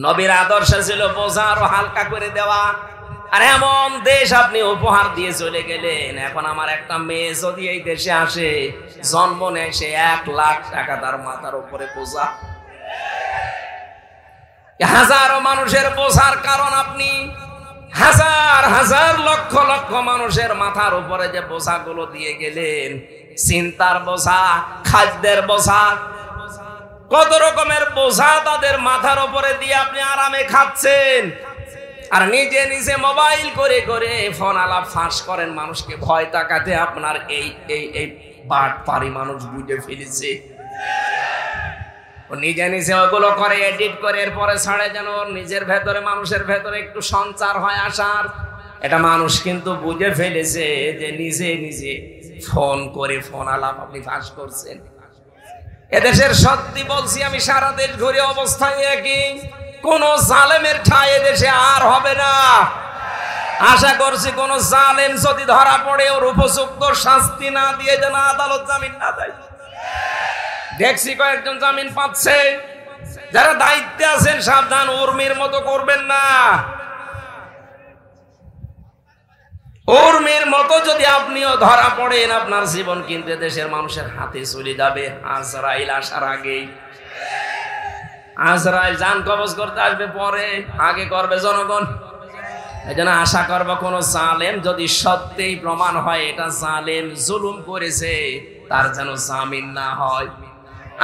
নবীর আদর্শ ছিল বোঝা আরো হালকা করে দেওয়া। আর এমন দেশ আপনি উপহার দিয়ে চলে গেলেন। এখন আমার একটা মেয়ে যদি এই দেশে আসে, জন্ম নেয়, সে 1 লাখ টাকা তার মাথার উপরে বোঝা। হাজারো মানুষের বোঝার কারণ আপনি হাজার হাজার লক্ষ লক্ষ মানুষের মাথার উপরে যে বোঝাগুলো দিয়ে গেলেন, চিন্তার বোঝা, খাদ্যের বোঝা, কত রকমের বোঝা তাদের মাথার উপরে দিয়ে আপনি আরামে খাচ্ছেন। আর নিজে নিজে মোবাইল করে করে ফোন আলাপ ফাঁস করেন মানুষকে ভয় দেখাতে। আপনার এই এই এই বাটপারি মানুষ বুঝে ফেলেছে। ও নিজে নিজে ওগুলো করে, এডিট করে, এরপরে ছাড়ে যেন নিজের ভেতরে, মানুষের ভেতরে একটু সঞ্চার হয় আসার। এটা মানুষ কিন্তু বুঝে ফেলেছে যে নিজে নিজে ফোন করে ফোন আলাপ আপনি ফাঁস করছেন। এদেশের সত্যি বলছি আমি, সারা দেশ ঘুরে অবস্থায় একই। কোন জালেমের ঠাঁই এদেশে আর হবে না। আশা করছি কোন জালেম যদি ধরা পড়ে ওর উপযুক্ত শাস্তি না দিয়ে যেন আদালত জামিন না দেয়। দেখছি কয়েকজন জামিন পাচ্ছে। যারা দায়িত্বে আছেন সাবধান, উর্মির মতো করবেন না। উর্মির মতো যদি আপনিও ধরা পড়েন, আপনার জীবন কিন্তু দেশের মানুষের হাতে চলে যাবে আজরাইল আসার আগেই। আজরাইল জান কবজ করতে আসবে পরে, আগে করবে জনগণ। এই জন্য আশা করবো কোন জালেম যদি সত্যিই প্রমাণ হয় এটা জালেম জুলুম করেছে, তার যেন জামিন না হয়।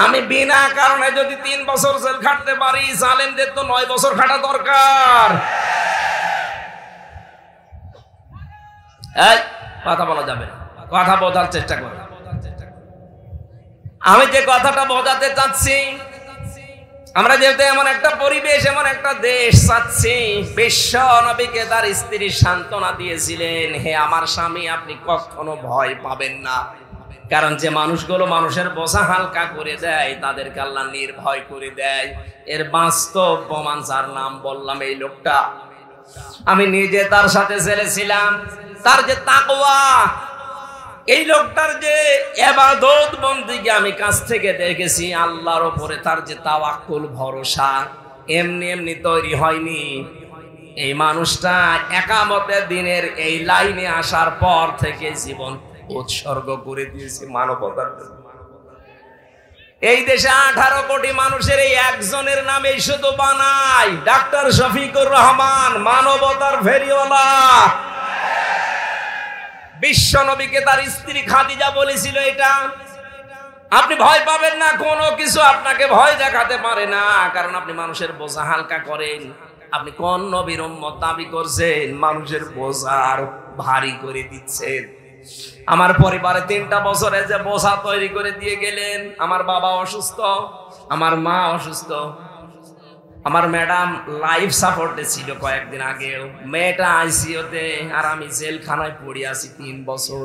আমি বিনা কারণে যদি 3 বছর জেল খাটতে পারি, জালেমদের তো 9 বছর খাটা দরকার। কথা বলা যাবে না, কথা বোঝার চেষ্টা করো। আমি যে কথাটা বোঝাতে চাচ্ছি, আমরা যেহেতু এমন একটা পরিবেশ, এমন একটা দেশ চাচ্ছি, বিশ্ব নবীকে তার স্ত্রী সান্ত্বনা দিয়েছিলেন, হে আমার স্বামী, আপনি কখনো ভয় পাবেন না, কারণ যে মানুষগুলো মানুষের বোঝা হালকা করে দেয় তাদেরকে আল্লাহ নির্ভয় করে দেয়। এর বাস্তব প্রমাণ যার নাম বললাম, এই লোকটা, আমি নিজে তার সাথে ছেলেছিলাম, তার যে তাকওয়া, এই লোকটার যে ইবাদত বন্দেগী আমি কাছ থেকে দেখেছি, আল্লাহর উপরে তার যে তাওয়াক্কুল, ভরসা, এমনি এমনি তৈরি হয়নি। এই মানুষটা একামতের দিনের এই লাইনে আসার পর থেকে জীবন উৎসর্গ করে দিয়েছে মানবতার জন্য। এই দেশে 18 কোটি মানুষের এই একজনের নামে শুধু বানাই, ডাক্তার শফিকুর রহমান, মানবতার ফেরিওয়ালা। বিশ্ব নবীকে তার স্ত্রী খাদিজা বলেছিল এটা। আপনি ভয় পাবেন না, কোনো কিছু আপনাকে ভয় দেখাতে পারে না, কারণ আপনি মানুষের বোঝা হালকা করেন। আপনি কোন নবীর উম্মত দাবি করছেন, মানুষের বোঝা আরো ভারী করে দিচ্ছেন। আমার পরিবারে 3টা বছরে যে বোঝা তৈরি করে দিয়ে গেলেন, আমার বাবা অসুস্থ, আমার মা অসুস্থ, আমার ম্যাডাম লাইফ সাপোর্টে ছিল কয়েকদিন আগেও, মেয়েটা আইসিইউতে, আর আমি জেলখানায় পড়ে আছি 3 বছর।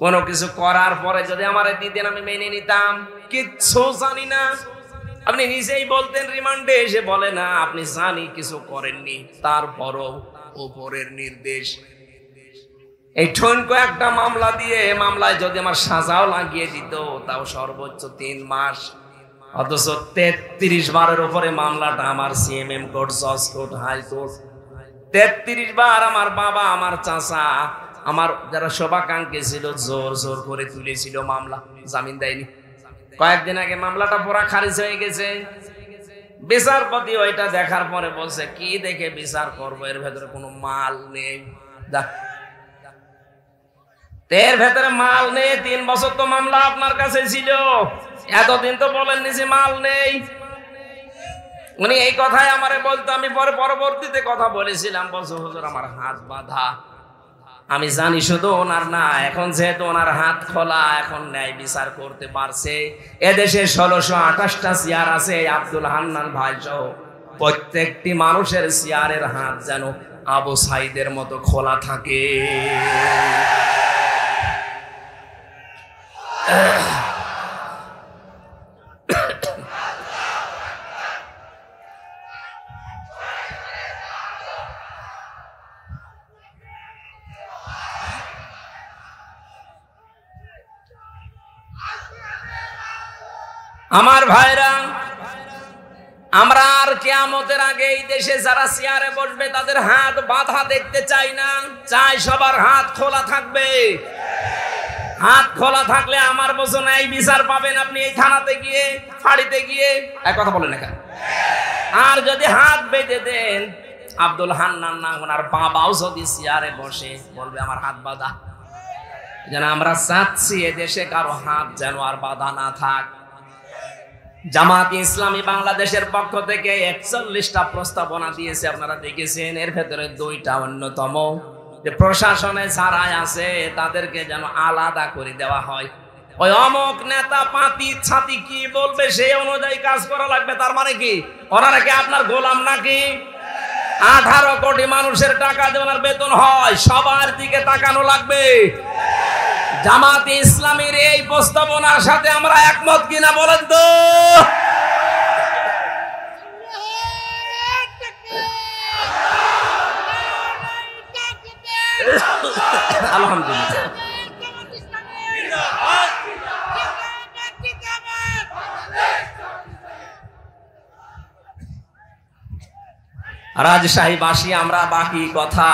কোনো কিছু করার পরে যদি আমার দিতেন আমি মেনে নিতাম, কিচ্ছু জানি না। আপনি নিজেই বলতেন রিমান্ডে এসে, বলে না আপনি জানি কিছু করেননি, তারপরও উপরের নির্দেশ। এই ঠনকো একটা মামলা দিয়ে, মামলায় যদি আমার সাজাও লাগিয়ে দিত, তাও সর্বোচ্চ 3 মাস। অথচ 33 বারের উপরে মামলাটা আমার সিএমএম কোর্ট, জজ কোর্ট, হাইকোর্ট, 33 বার আমার বাবা, আমার চাচা, আমার যারা শুভাকাঙ্ক্ষী ছিল, জোর জোর করে তুলেছিল মামলা, জামিন দেয়নি। কয়েকদিন আগে মামলাটা পুরা খারিজ হয়ে গেছে। বিচারপতি ওইটা দেখার পরে বলছে, কি দেখে বিচার করবো, এর ভেতরে কোনো মাল নেই। এর ভেতরে মাল নেই, 3 বছর তো মামলা আপনার কাছে ছিল, এতদিন তো বলেননি যে মাল নেই। উনি এই কথাই আমারে বলতো, আমি পরে পরবর্তীতে কথা বলেছিলাম, বলছো হুজুর আমার হাত বাঁধা। আমি জানি শুধু ওনার না, এখন যেহেতু ওনার হাত খোলা, এখন ন্যায় বিচার করতে পারছে। এদেশে 1628টা চেয়ার আছে, আব্দুল হান্নান ভাই সহ প্রত্যেকটি মানুষের চেয়ারের হাত যেন আবু সাইদের মতো খোলা থাকে। আমার ভাইরা, আমরা আর কিয়ামতের আগে এই দেশে যারা চেয়ারে বসবে তাদের হাত বাঁধা দেখতে চাই না, চাই সবার হাত খোলা থাকবে। হাত খোলা থাকলে আমার বোঝো না এই বিচার পাবেন আপনি এই থানাতে গিয়ে, ফাঁড়িতে গিয়ে। এক কথা বলেন না। আর যদি হাত বেঁধে দেন, আব্দুল হান্নান না ওনার বাবাও যদি চেয়ারে বসে, বলবে আমার হাত বাঁধা। যেন আমরা চাচ্ছি এদেশে কারো হাত যেন আর বাঁধা না থাক। জামাত ইসলামী বাংলাদেশের পক্ষ থেকে 41টা প্রস্তাবনা দিয়েছে, আপনারা দেখেছেন। এর ভেতরে 2টা অন্যতম, যে প্রশাসনে যারাই আছে তাদেরকে যেন আলাদা করে দেওয়া হয়। ওই অমক নেতা পাতি ছাতি কি বলবে সেই অনুযায়ী কাজ করা লাগবে। তার মানে কি ওনারা কি আপনার গোলাম নাকি? 18 কোটি মানুষের টাকা দিয়ে ওনার বেতন হয়, সবার দিকে তাকানো লাগবে। জামাতে ইসলামীর এই প্রস্তাবনার সাথে আমরা একমত কিনা বলেন তো? আলহামদুলিল্লাহ। রাজশাহীবাসী আমরা বাকি কথা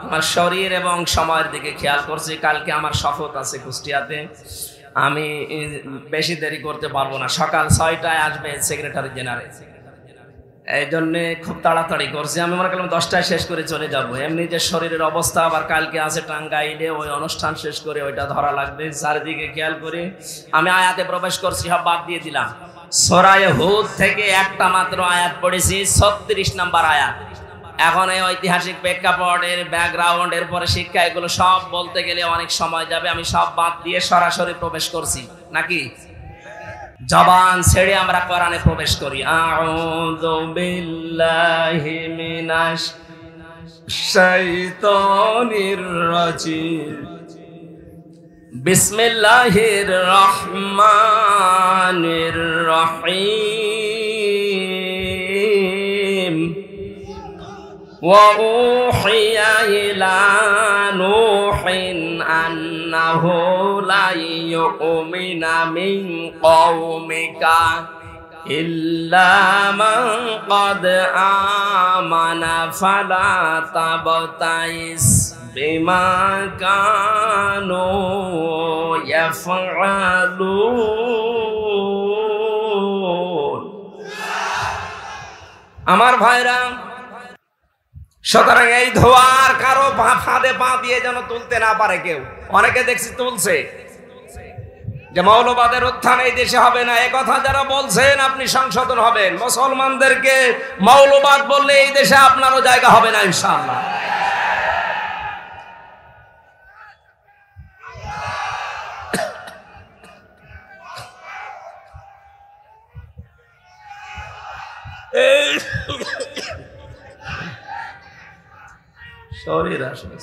আমার শরীর এবং সময়ের দিকে খেয়াল করছি। কালকে আমার শপথ আছে কুষ্টিয়াতে, আমি বেশি দেরি করতে পারবো না। সকাল 6টায় আসবে সেক্রেটারি জেনারেল, এই জন্যে খুব তাড়াতাড়ি করছি। আমি মনে করলাম 10টায় শেষ করে চলে যাব। এমনি যে শরীরের অবস্থা, আবার কালকে আছে টাঙ্গাইলে, ওই অনুষ্ঠান শেষ করে ওইটা ধরা লাগবে। চারিদিকে খেয়াল করে আমি আয়াতে প্রবেশ করছি, সব বাদ দিয়ে দিলাম। সূরা হুদ থেকে একটা মাত্র আয়াত পড়েছি, 36 নম্বর আয়াত। এখন এই ঐতিহাসিক প্রেক্ষাপটের ব্যাকগ্রাউন্ডের পরে শিক্ষা এগুলো সব বলতে গেলে অনেক সময় যাবে। আমি সব বাদ দিয়ে সরাসরি প্রবেশ করছি নাকি, জবান ছেড়ে আমরা কোরআনে প্রবেশ করি। আউযু বিল্লাহি মিনাশ শাইতানির রাজিম, বিসমিল্লাহির রহমানির রহিম। وَأُوحِيَ إِلَى نُوحٍ أَنَّهُ لَن يُؤْمِنَ مِن قَوْمِكَ إِلَّا مَن قَدْ آمَنَ فَلَا تَبْتَئِسْ بِمَا كَانُوا يَفْعَلُونَ। আমার ভাইরা, সুতরাং এই ধোয়ার কারো ফাঁদে পা দিয়ে যেন তুলতে না পারে কেউ। অনেকে দেখছি তুলছে যে মৌলবাদের উত্থান এই দেশে হবে না, এ কথা যারা বলছেন আপনি সংশোধন হবেন। মুসলমানদেরকে মৌলবাদ বললে এই দেশে আপনারও জায়গা হবে না ইনশাআল্লাহ। শরীর আসলে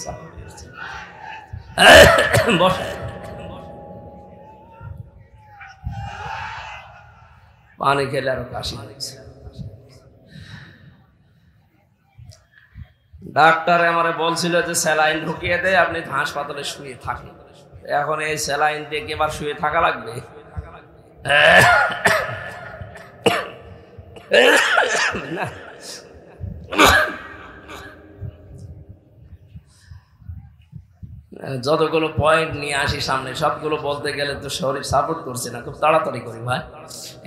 বসে পানি খেলে আরো কাশি হয়েছে। ডাক্তার আমারে বলছিল যে স্যালাইন ঢুকিয়ে দেয়, আপনি হাসপাতালে শুয়ে থাকেন। এখন এই স্যালাইন দিয়ে এবার শুয়ে থাকা লাগবে। না, যতগুলো পয়েন্ট নিয়ে আসি সামনে সবগুলো বলতে গেলে তো শরীর সাপোর্ট করছে না, খুব তাড়াতাড়ি করি ভাই।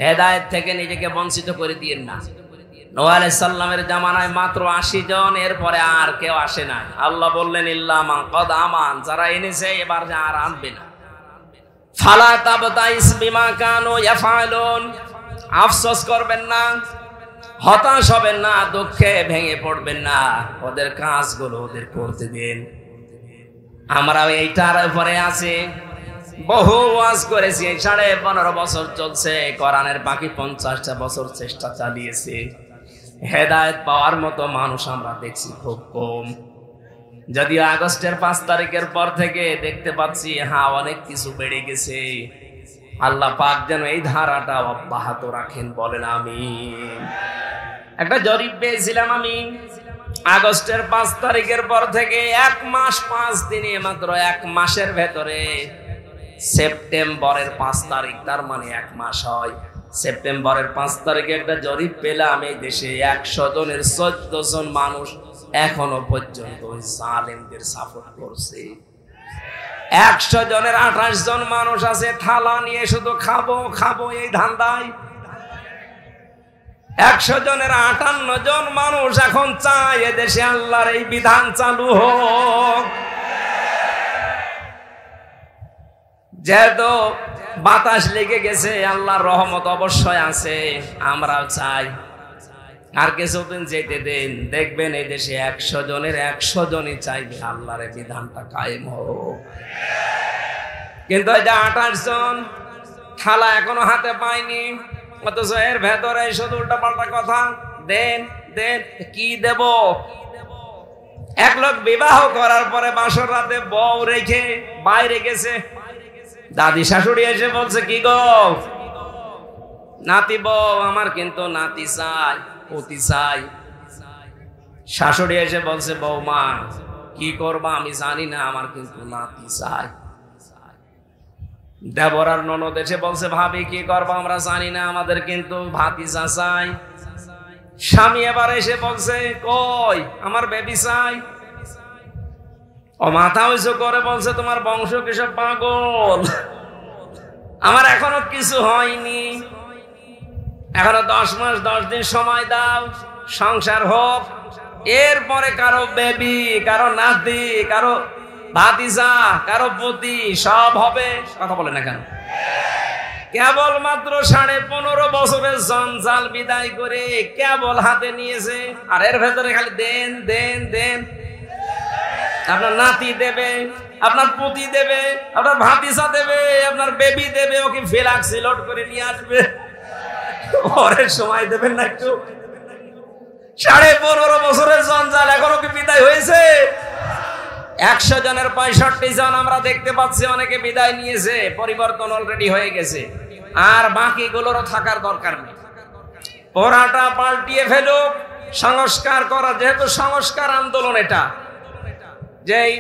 হেদায়েত থেকে নিজেকে বঞ্চিত করে দিয়েন না। নূহ আলাইহিস সালামের জামানায় মাত্র 80 জন, এরপরে আর কেউ আসে না। আল্লাহ বললেন ইল্লা মান ক্বাদ আমান, যারা এনেছে এবার আর আনবে না। ফালা তাবতাইস বিমা কানু ইয়াফআলুন, আফসোস করবেন না, হতাশ হবেন না, দুঃখে ভেঙে পড়বেন না, ওদের কাজগুলো ওদের করতে দিন। আমরা এইটার উপরে আছি, বহু ওয়াজ করেছি, 15.5 বছর চলছে, কোরআনের বাকি 50টা বছর চেষ্টা চালিয়েছি। হেদায়েত পাওয়ার মতো মানুষ আমরা দেখছি খুব কম। যদিও আগস্টের 5 তারিখের পর থেকে দেখতে পাচ্ছি হ্যাঁ অনেক কিছু বেড়ে গেছে। আল্লাহ পাক যেন এই ধারাটা অব্যাহত রাখেন, বলেন আমিন। একটা জরিপ পেয়েছিলাম আমি, আগস্টের 5 তারিখের পর থেকে 1 মাস 5 দিনে, মাত্র 1 মাসের ভেতরে সেপ্টেম্বরের 5 তারিখ, তার মানে 1 মাস হয়। সেপ্টেম্বরের 5 তারিখে একটা জরিপ পেলাম, এই দেশে 100 জনের 14 জন মানুষ এখনো পর্যন্ত জালেমদের সাপোর্ট করছে। 100 জনের 28 জন মানুষ আছে থালা নিয়ে শুধু খাবো খাবো এই ধান্দায়। 100 জনের 58 জন মানুষ এখন চায় এদেশে আল্লাহর এই বিধান চালু হোক। যেহেতু বাতাস লেগে গেছে, আল্লাহর রহমত অবশ্যই আছে, আমরাও চাই আর কিছুদিন যেতে দেন, দেখবেন এই দেশে 100 জনের 100 জনই চাইবে আল্লাহর এই বিধানটা কায়েম হোক। কিন্তু এই যে 28 জন থালা এখনো হাতে পায়নি, অথচ এর ভেতরে শুধু উল্টাপাল্টা কথা, দেন দেন, কি দেব? এক লোক বিবাহ করার পরে বাসর রাতে বউ রেখে বাইরে গেছে, দাদি শাশুড়ি এসে বলছে কি গো নাতি বউ, আমার কিন্তু নাতি চাই, পতি চাই। শাশুড়ি এসে বলছে বৌমা কি করবা আমি জানি না, আমার কিন্তু নাতি চাই। দেবর আর ননদ এসে বলছে ভাবি কি করবো আমরা জানি না, আমাদের কিন্তু ভাতিজা চাই। স্বামী এবার এসে বলছে কই আমার বেবি চাই। ও মাথা উঁচু করে বলছে তোমার বংশ কিসব পাগল, আমার এখনো কিছু হয়নি, এখনো 10 মাস 10 দিন সময় দাও, সংসার হোক, এরপরে কারো বেবি, কারো নাতি, কারো ভাতিজা, কারো পতি সব হবে। কথা বলে না কেন? কেবলমাত্র 15.5 বছরের জঞ্জাল বিদায় করে কেবল হাতে নিয়েছে, আর এর ভেতরে খালি দেন দেন দেন। আপনার নাতি দেবে, আপনার পুতি দেবে, আপনার ভাতিজা দেবে, আপনার বেবি দেবে, ওকে ফ্লাক্সি লোড করে নিয়ে আসবে। পরের সময় দেবেন না একটু? 15.5 বছরের জঞ্জাল এখনো কি বিদায় হয়েছে? 100 জনের 65 জন আমরা দেখতে পাচ্ছি অনেকে বিদায় নিয়েছে, পরিবর্তন অলরেডি হয়ে গেছে, আর বাকিগুলোরও থাকার দরকার নেই। ওরাটা পাল্টিয়ে ফেলুক, সংস্কার করা, যেহেতু সংস্কার আন্দোলন, এটা যেই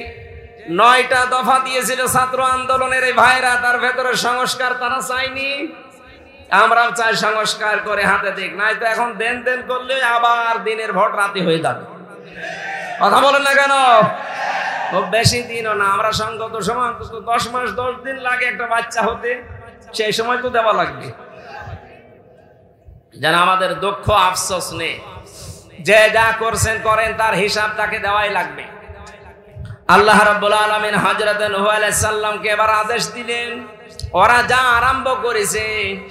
9টা দফা দিয়েছিল ছাত্র আন্দোলনের এই ভাইরা, তার ভেতরে সংস্কার তারা চায়নি। আমরাও চাই সংস্কার করে হাতে দিক, নাই তো এখন দেন দেন করলে আবার দিনের ভোট রাতে হয়ে যাবে। কথা বলেন না কেন? খুব বেশি দিনও না, আমরা সঙ্গত সময় 10 মাস 10 দিন লাগে একটা বাচ্চা হতে, সেই সময় তো দেওয়া লাগবে। যেন আমাদের দুঃখ আফসোস নেই, যে যা করছেন করেন, তার হিসাব তাকে দেওয়াই লাগবে। আল্লাহ রাব্বুল আলামিন হযরত নূহ আলাইহিস সালামকে এবার আদেশ দিলেন, ওরা যা আরম্ভ করেছে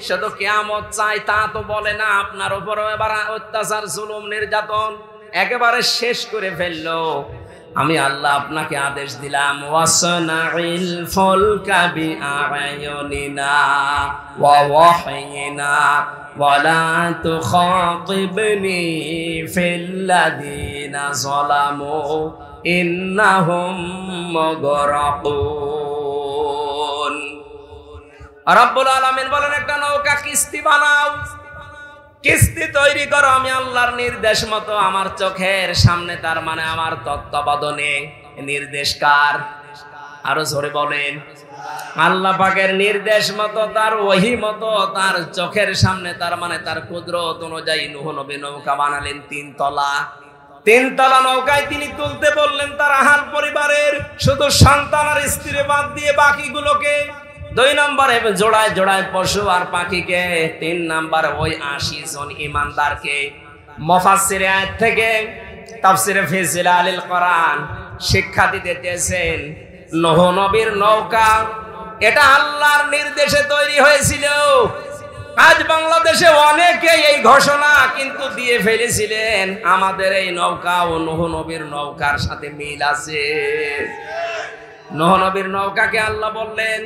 শুধু কিয়ামত চাই তা তো বলে না, আপনার উপরও এবার অত্যাচার, জুলুম, নির্যাতন একেবারে শেষ করে ফেললো। আমি আল্লাহ আপনাকে আদেশ দিলাম, ওয়াসনাইল ফুলকা বিআয়ুনিনা ওয়া ওয়াহয়িনা ওয়ালা তুখাতিবনি ফিল্লাযিনা যালামু ইন্নাহুম মুগরাকুন। রব্বুল আলামিন বলেন, একটা নৌকা কিস্তি বানাও, কিস্তি তৈরি করো আমি আল্লাহর নির্দেশ মতো, আমার চোখের সামনে, তার মানে আমার তত্ত্বাবধানে। নির্দেশ কার? আরো জোরে বলেন। আল্লাহ পাকের নির্দেশ মতো, তার ওহী মতো, তার চোখের সামনে, তার মানে তার কুদরত অনুযায়ী নূহ নবী নৌকা বানালেন 3 তলা। 3 তলা নৌকায় তিনি তুলতে বললেন তার আহাল পরিবারের শুধু সন্তান আর স্ত্রী বাদ দিয়ে বাকিগুলোকে। 2 নম্বরে জোড়ায় জোড়ায় পশু আর পাখিকে। 3 নম্বরে ওই 80 জন ইমানদারকে। মুফাসসিরে আয়াত থেকে তাফসিরে ফি জিলালিল কোরআন শিক্ষা দিতে চেয়েছেন, নূহ নবীর নৌকা এটা আল্লাহর নির্দেশে তৈরি হয়েছিল। আজ বাংলাদেশে অনেকে এই ঘোষণা কিন্তু দিয়ে ফেলেছিলেন, আমাদের এই নৌকা ও নূহ নবীর নৌকার সাথে মিল আছে। নূহ নবীর নৌকাকে আল্লাহ বললেন,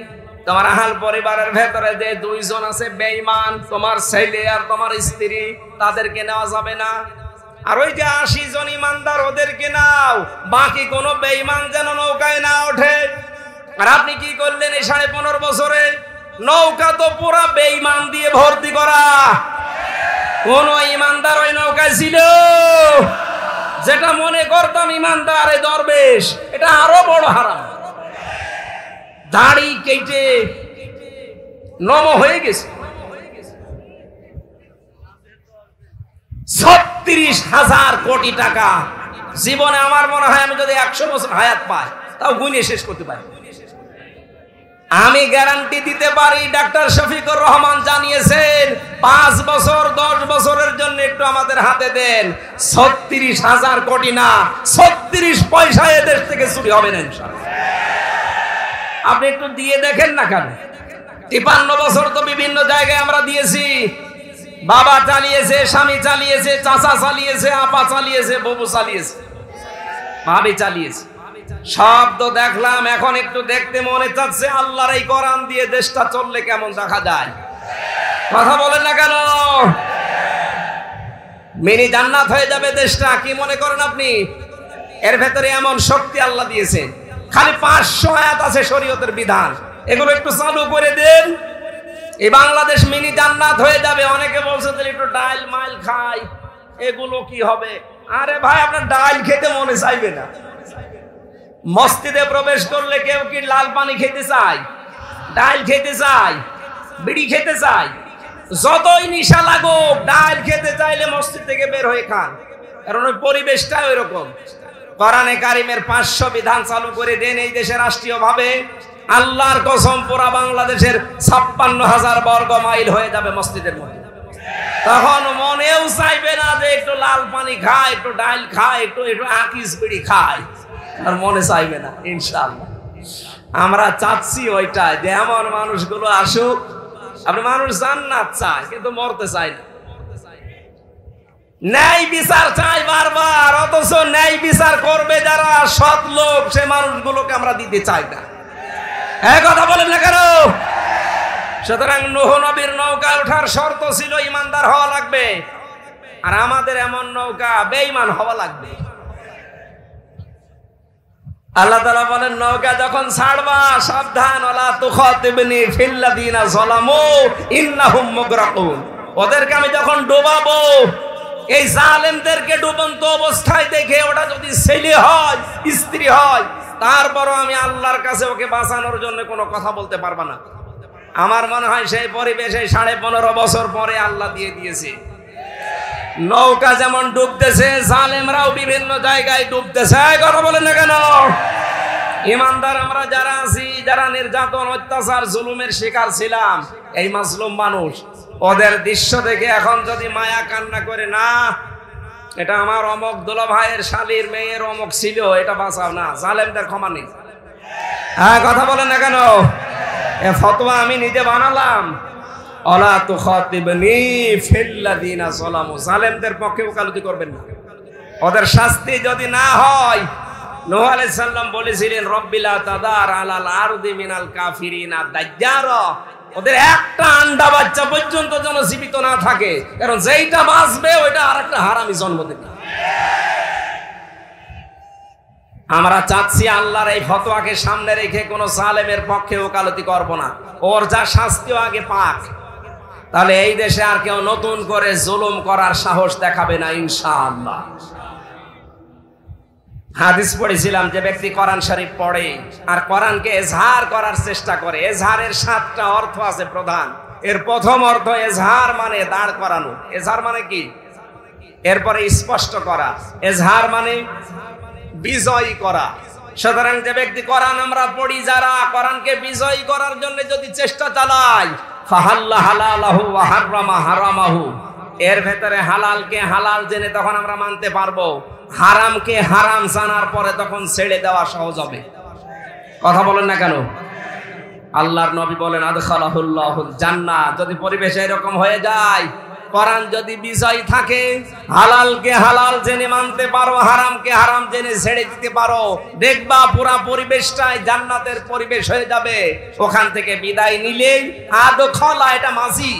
তোমার আহাল পরিবারের ভেতরে যে 2 জন আছে বেঈমান, তোমার ছেলে আর তোমার স্ত্রী, তাদেরকে নেওয়া যাবে না। আর ওই যে 80 জন ইমানদার, ওদেরকে নাও, বাকি কোন বেঈমান যেন নৌকায় না ওঠে। আর আপনি কি করলেন এই 15.5 বছরে? নৌকা তো পুরা বেঈমান দিয়ে ভর্তি করা। কোন ইমানদার ওই নৌকায় ছিল? যেটা মনে করতাম ইমানদার এই দরবেশ, এটা আরো বড় হারাম। দাড়ি কেটে নম হয়ে গেছে। 36,000 কোটি টাকা। জীবনে আমার মনে হয় আমি যদি 100 বছর হায়াত পাই, তাও গুণে শেষ করতে পারি। আমি গ্যারান্টি দিতে পারি, ডাক্তার শফিকুর রহমান জানিয়েছেন 5 বছর 10 বছরের জন্য একটু আমাদের হাতে দেন, 36,000 কোটি না, 36 পয়সা এদেশ থেকে চুরি হবে না ইনশাআল্লাহ। আপনি একটু দিয়ে দেখেন না কেন? 53 বছর তো বিভিন্ন জায়গায় আমরা দিয়েছি। বাবা চালিয়েছে, স্বামী চালিয়েছে, চাচা চালিয়েছে, আপা চালিয়েছে, বউ চালিয়েছে, ভাবি চালিয়েছে, সব তো দেখলাম। এখন একটু দেখতে মনে চাচ্ছে আল্লাহর এই কোরআন দিয়ে দেশটা চললে কেমন দেখা যায়। কথা বলেন না কেন? মিনি জান্নাত হয়ে যাবে দেশটা। কি মনে করেন আপনি? এর ভেতরে এমন শক্তি আল্লাহ দিয়েছেন। খালি 500 আয়াত আছে শরীয়তের বিধান, এগুলো একটু চালু করে দেন, এই বাংলাদেশ মিনি জান্নাত হয়ে যাবে। অনেকে বলছে একটু ডাল মাইল খাই, এগুলো কি হবে? আরে ভাই, আপনার ডাল খেতে মনে চাইবে না। মসজিদে প্রবেশ করলে কেউ কি লাল পানি খেতে চায়? ডাল খেতে চায়? বিড়ি খেতে চায়? যতই নিশা লাগুক, ডাল খেতে চাইলে মসজিদ থেকে বের হয়ে খান, কারণ ওই পরিবেশটা ওই রকম। কোরআনে কারিমের 500 বিধান চালু করে দেন এই দেশে রাষ্ট্রীয় ভাবে, আল্লাহর কসম পুরা বাংলাদেশের 56,000 বর্গ মাইল হয়ে যাবে মসজিদের মধ্যে। তখন মনেও চাইবে না যে একটু লাল পানি খায়, একটু ডাল খায়, একটু আকিস বিড়ি খায়, আর মনে চাইবে না ইনশাআল্লাহ। আমরা চাচ্ছি ওইটা, যে এমন মানুষগুলো আসুক আপনি মানুষ জান্নাত চায় কিন্তু মরতে চায় না, ন্যায় বিচার চাই বারবার, অথচ ন্যায় বিচার করবে যারা সৎ লোক সে মানুষগুলোকে আমরা দিতে চাই না। হ্যাঁ, কথা বলেন না কেন? সুতরাং নূহ নবীর নৌকা ওঠার শর্ত ছিল ইমানদার হওয়া লাগবে, আর আমাদের এমন নৌকা বেঈমান হওয়া লাগবে। আল্লাহ তাআলা বলেন, নৌকা যখন ছাড়বা সাবধান, ওয়ালা তুখাতিবনি ফিল্লাযিনা যালামু ইন্নাহুম মুগরাকুন। ওদেরকে আমি যখন ডুবাবো, এই জালেমদেরকে ডুবন্ত অবস্থায় দেখে ওটা যদি ছেলে হয় স্ত্রী হয়, তারপরও আমি আল্লাহর কাছে ওকে বাঁচানোর জন্য কোনো কথা বলতে পারবা না। আমার মনে হয় সেই পরিবেশে 15.5 বছর পরে আল্লাহ দিয়ে দিয়েছে। নৌকা যেমন ডুবতেছে, জালেমরাও বিভিন্ন জায়গায় ডুবতেছে। কথা বলেন না কেন? ইমানদার আমরা যারা আছি, যারা নির্যাতন অত্যাচার জুলুমের শিকার ছিলাম, এই মাজলুম মানুষ, ওদের দৃশ্য দেখে এখন যদি মায়া কান্না করে, না এটা আমার অমক দুলা ভাইয়ের শালীর মেয়ের অমক ছিল, এটা বাঁচাও না, জালেমদের ক্ষমা নেই। হ্যাঁ, কথা বলেন না কেন? এ ফতোয়া আমি নিজে বানালাম, ওয়ালা তুখাতিবনি ফিল্লাযিনা যালামু। জালেমদের পক্ষে ওকালতি করবেন না, ওদের শাস্তি যদি না হয়, নূহ আলাইহিস সালাম বলেছিলেন, রব্বিলা তাদার আলাল আরদি মিনাল কাফিরিনা দাজ্জারা। ওদের একটা আন্ডা বাচ্চা পর্যন্ত যেন জীবিত না থাকে, কারণ যেইটা বাঁচবে ওইটা আরেকটা হারামি জন্ম দেবে। আমরা চাচ্ছি আল্লাহর এই ফতোয়াকে সামনে রেখে কোন জালেমের পক্ষে ওকালতি করব না, ওর যা শাস্তিও আগে পাক, তাহলে এই দেশে আর কেউ নতুন করে জুলুম করার সাহস দেখাবে না ইনশাআল্লাহ। হাদিস পড়েছিলাম, যে ব্যক্তি কোরআন শরীফ পড়ে আর কোরআনকে এজহার করার চেষ্টা করে, এজহারের 7টা অর্থ আছে প্রধান। এর প্রথম অর্থ এজহার মানে দাঁড় করানো। এজহার মানে কি? এরপরে স্পষ্ট করা। এজহার মানে বিজয়ী করা। সুতরাং যে ব্যক্তি কোরআন আমরা পড়ি, যারা কোরআনকে বিজয়ী করার জন্য যদি চেষ্টা চালাই, ফাহাল্লা হালালাহু ওয়া হারামা হারামাহু, এর ভেতরে হালালকে হালাল জেনে তখন আমরা মানতে পারবো, হারামকে হারাম জানার পরে তখন ছেড়ে দেওয়া সহজ হবে। কথা বলেন না কেন? আল্লাহর নবী বলেন, আদখালাহুল্লাহুল জান্নাহ। যদি পরিবেশ এরকম হয়ে যায়, কোরআন যদি বিজয় থাকে, হালালকে হালাল জেনে মানতে পারো, হারামকে হারাম জেনে ছেড়ে দিতে পারো, দেখবা পুরা পরিবেশটাই জান্নাতের পরিবেশ হয়ে যাবে। ওখান থেকে বিদায় নিলেই আদখালা, এটা মাঝি।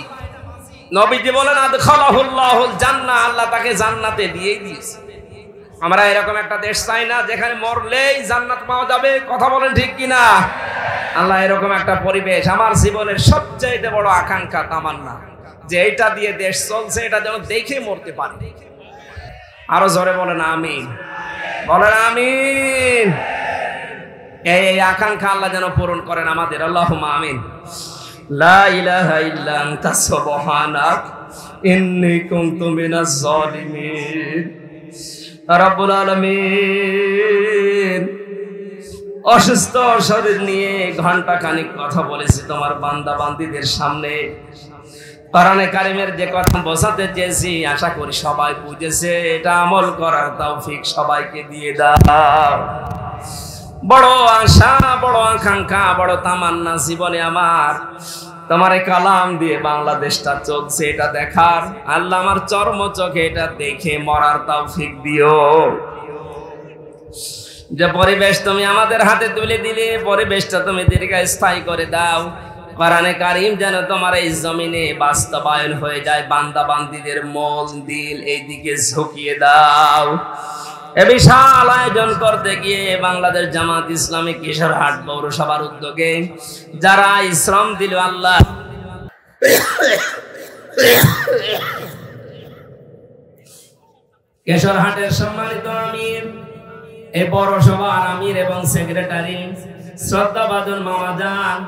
নবীজি বলেন, আদখালাহুল্লাহুল জান্নাহ, আল্লাহ তাকে জান্নাতে দিয়ে দিয়েছে। আমরা এরকম একটা দেশ চাই না যেখানে মরলেই জান্নাত পাওয়া যাবে। কথা বলেন ঠিক কিনা? আল্লাহ এরকম একটা পরিবেশ, আমার জীবনের সবচেয়ে বড় আকাঙ্ক্ষা, তামান্না, যে এটা দিয়ে দেশ চলছে এটা যেন দেখে মরতে পারে। আরো জোরে বলেন আমিন, বলেন আমিন। এই আকাঙ্ক্ষা আল্লাহ যেন পূরণ করেন আমাদের। আল্লাহুম্মা আমিন। লা ইলাহা ইল্লা আনতা সুবহানাক ইন্নী কুনতু মিনাজ জালিমিন। রব্বুল আলামিন, অসুস্থ শরীর নিয়ে ঘন্টা খানিক কথা বলেছি তোমার বান্দা বান্দীদের সামনে। কোরআনে কারিমের যে কথা বোঝাতে চেয়েছি, আশা করি সবাই বুঝেছে। এটা আমল করার তৌফিক সবাইকে দিয়ে দাও। বড় আশা, বড় আকাঙ্ক্ষা, বড় তামান্না জীবনে আমার, তোমার এই কালাম দিয়ে বাংলাদেশটা চলছে এটা দেখার। আল্লাহ আমার চর্ম চোখে এটা দেখে মরার তৌফিক দিও। যে পরিবেশ তুমি আমাদের হাতে তুলে দিলে, পরিবেশটা তুমি দীর্ঘস্থায়ী করে দাও। কোরআনে কারীম যেন তোমার এই জমিনে বাস্তবায়ন হয়ে যায়। বান্দা বান্দীদের মন দিল এই দিকে ঝুঁকিয়ে দাও। এ বিশাল আয়োজন করতে গিয়ে বাংলাদেশ জামাত ইসলামী কিশোরহাট পৌরসভার উদ্যোগে যারা শ্রম দিল, আল্লাহ কিশোরহাটের সম্মানিত আমির, এই পৌরসভার আমির এবং সেক্রেটারি শ্রদ্ধাভাজন মামাজান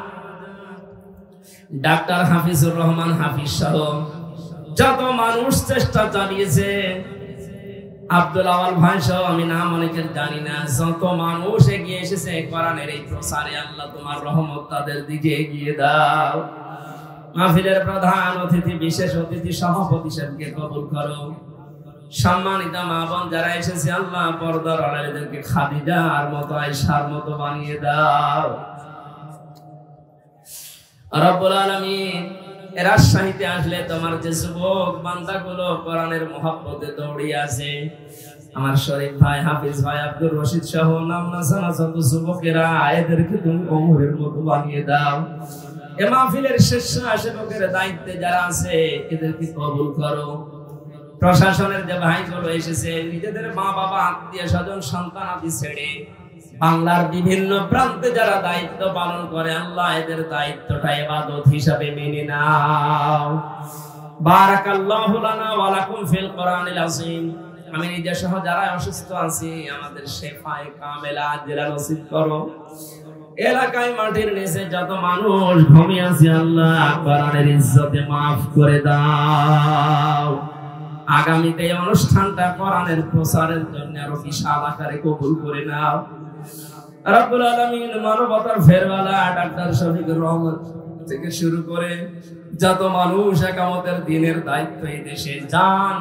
ডাক্তার হাফিজুর রহমান হাফিজ সহ যত মানুষ চেষ্টা চালিয়েছে, আব্দুল আওয়াল ভাই সহ আমি নাম অনেকের জানি না, যত মানুষ এগিয়ে এসেছে কোরআনের এই প্রসারে, আল্লাহ তোমার রহমত তাদের দিকে এগিয়ে দাও। মাহফিলের প্রধান অতিথি, বিশেষ অতিথি সভাপতি সাহেবকে কবুল করো। সম্মানিত মা বোন যারা এসেছে, আল্লাহ পর্দার আড়ালেদেরকে খাদিজার মতো, আয়েশার মতো বানিয়ে দাও। রব্বুল আলামিন, রাজশাহীতে আসলে তোমার যে যুবক বান্দাগুলো কোরআনের মহব্বতে দৌড়িয়ে আছে, আমার শরীফ ভাই, হাফিজ ভাই, আব্দুর রশিদ সহ নাম না জানা যত যুবকেরা, এদেরকে তুমি ওমরের মতো বানিয়ে দাও। এ মাহফিলের স্বেচ্ছাসেবকের দায়িত্বে যারা আছে এদেরকে কবুল করো। প্রশাসনের যে ভাইগুলো এসেছে, নিজেদের মা বাবা, আত্মীয় স্বজন, সন্তান আদি ছেড়ে বাংলার বিভিন্ন প্রান্তে যারা দায়িত্ব পালন করে, আল্লাহ এদের দায়িত্বটা ইবাদত হিসাবে মেনে নাও। বারাকাল্লাহু লানা ওয়া লাকুম ফিল কোরআনিল আযীম। আমি নিজে সহ যারা অসুস্থ আছি, আমাদের শেফায়ে কামেলা আজরা নসিব করো। এলাকায় মাটির নিচে যত মানুষ ঘুমিয়ে আছে, আল্লাহ কোরআনের ইজ্জতে মাফ করে দাও। আগামীতে এই অনুষ্ঠানটা কোরআনের প্রচারের জন্য আরো বিশাল আকারে কবুল করে নাও। রব্বুল আলামিন মানবতার ফেরওয়ালা ডাক্তার শফিকুর রহমান থেকে শুরু করে যত মানুষ একামতের দিনের দায়িত্ব এই দেশে যান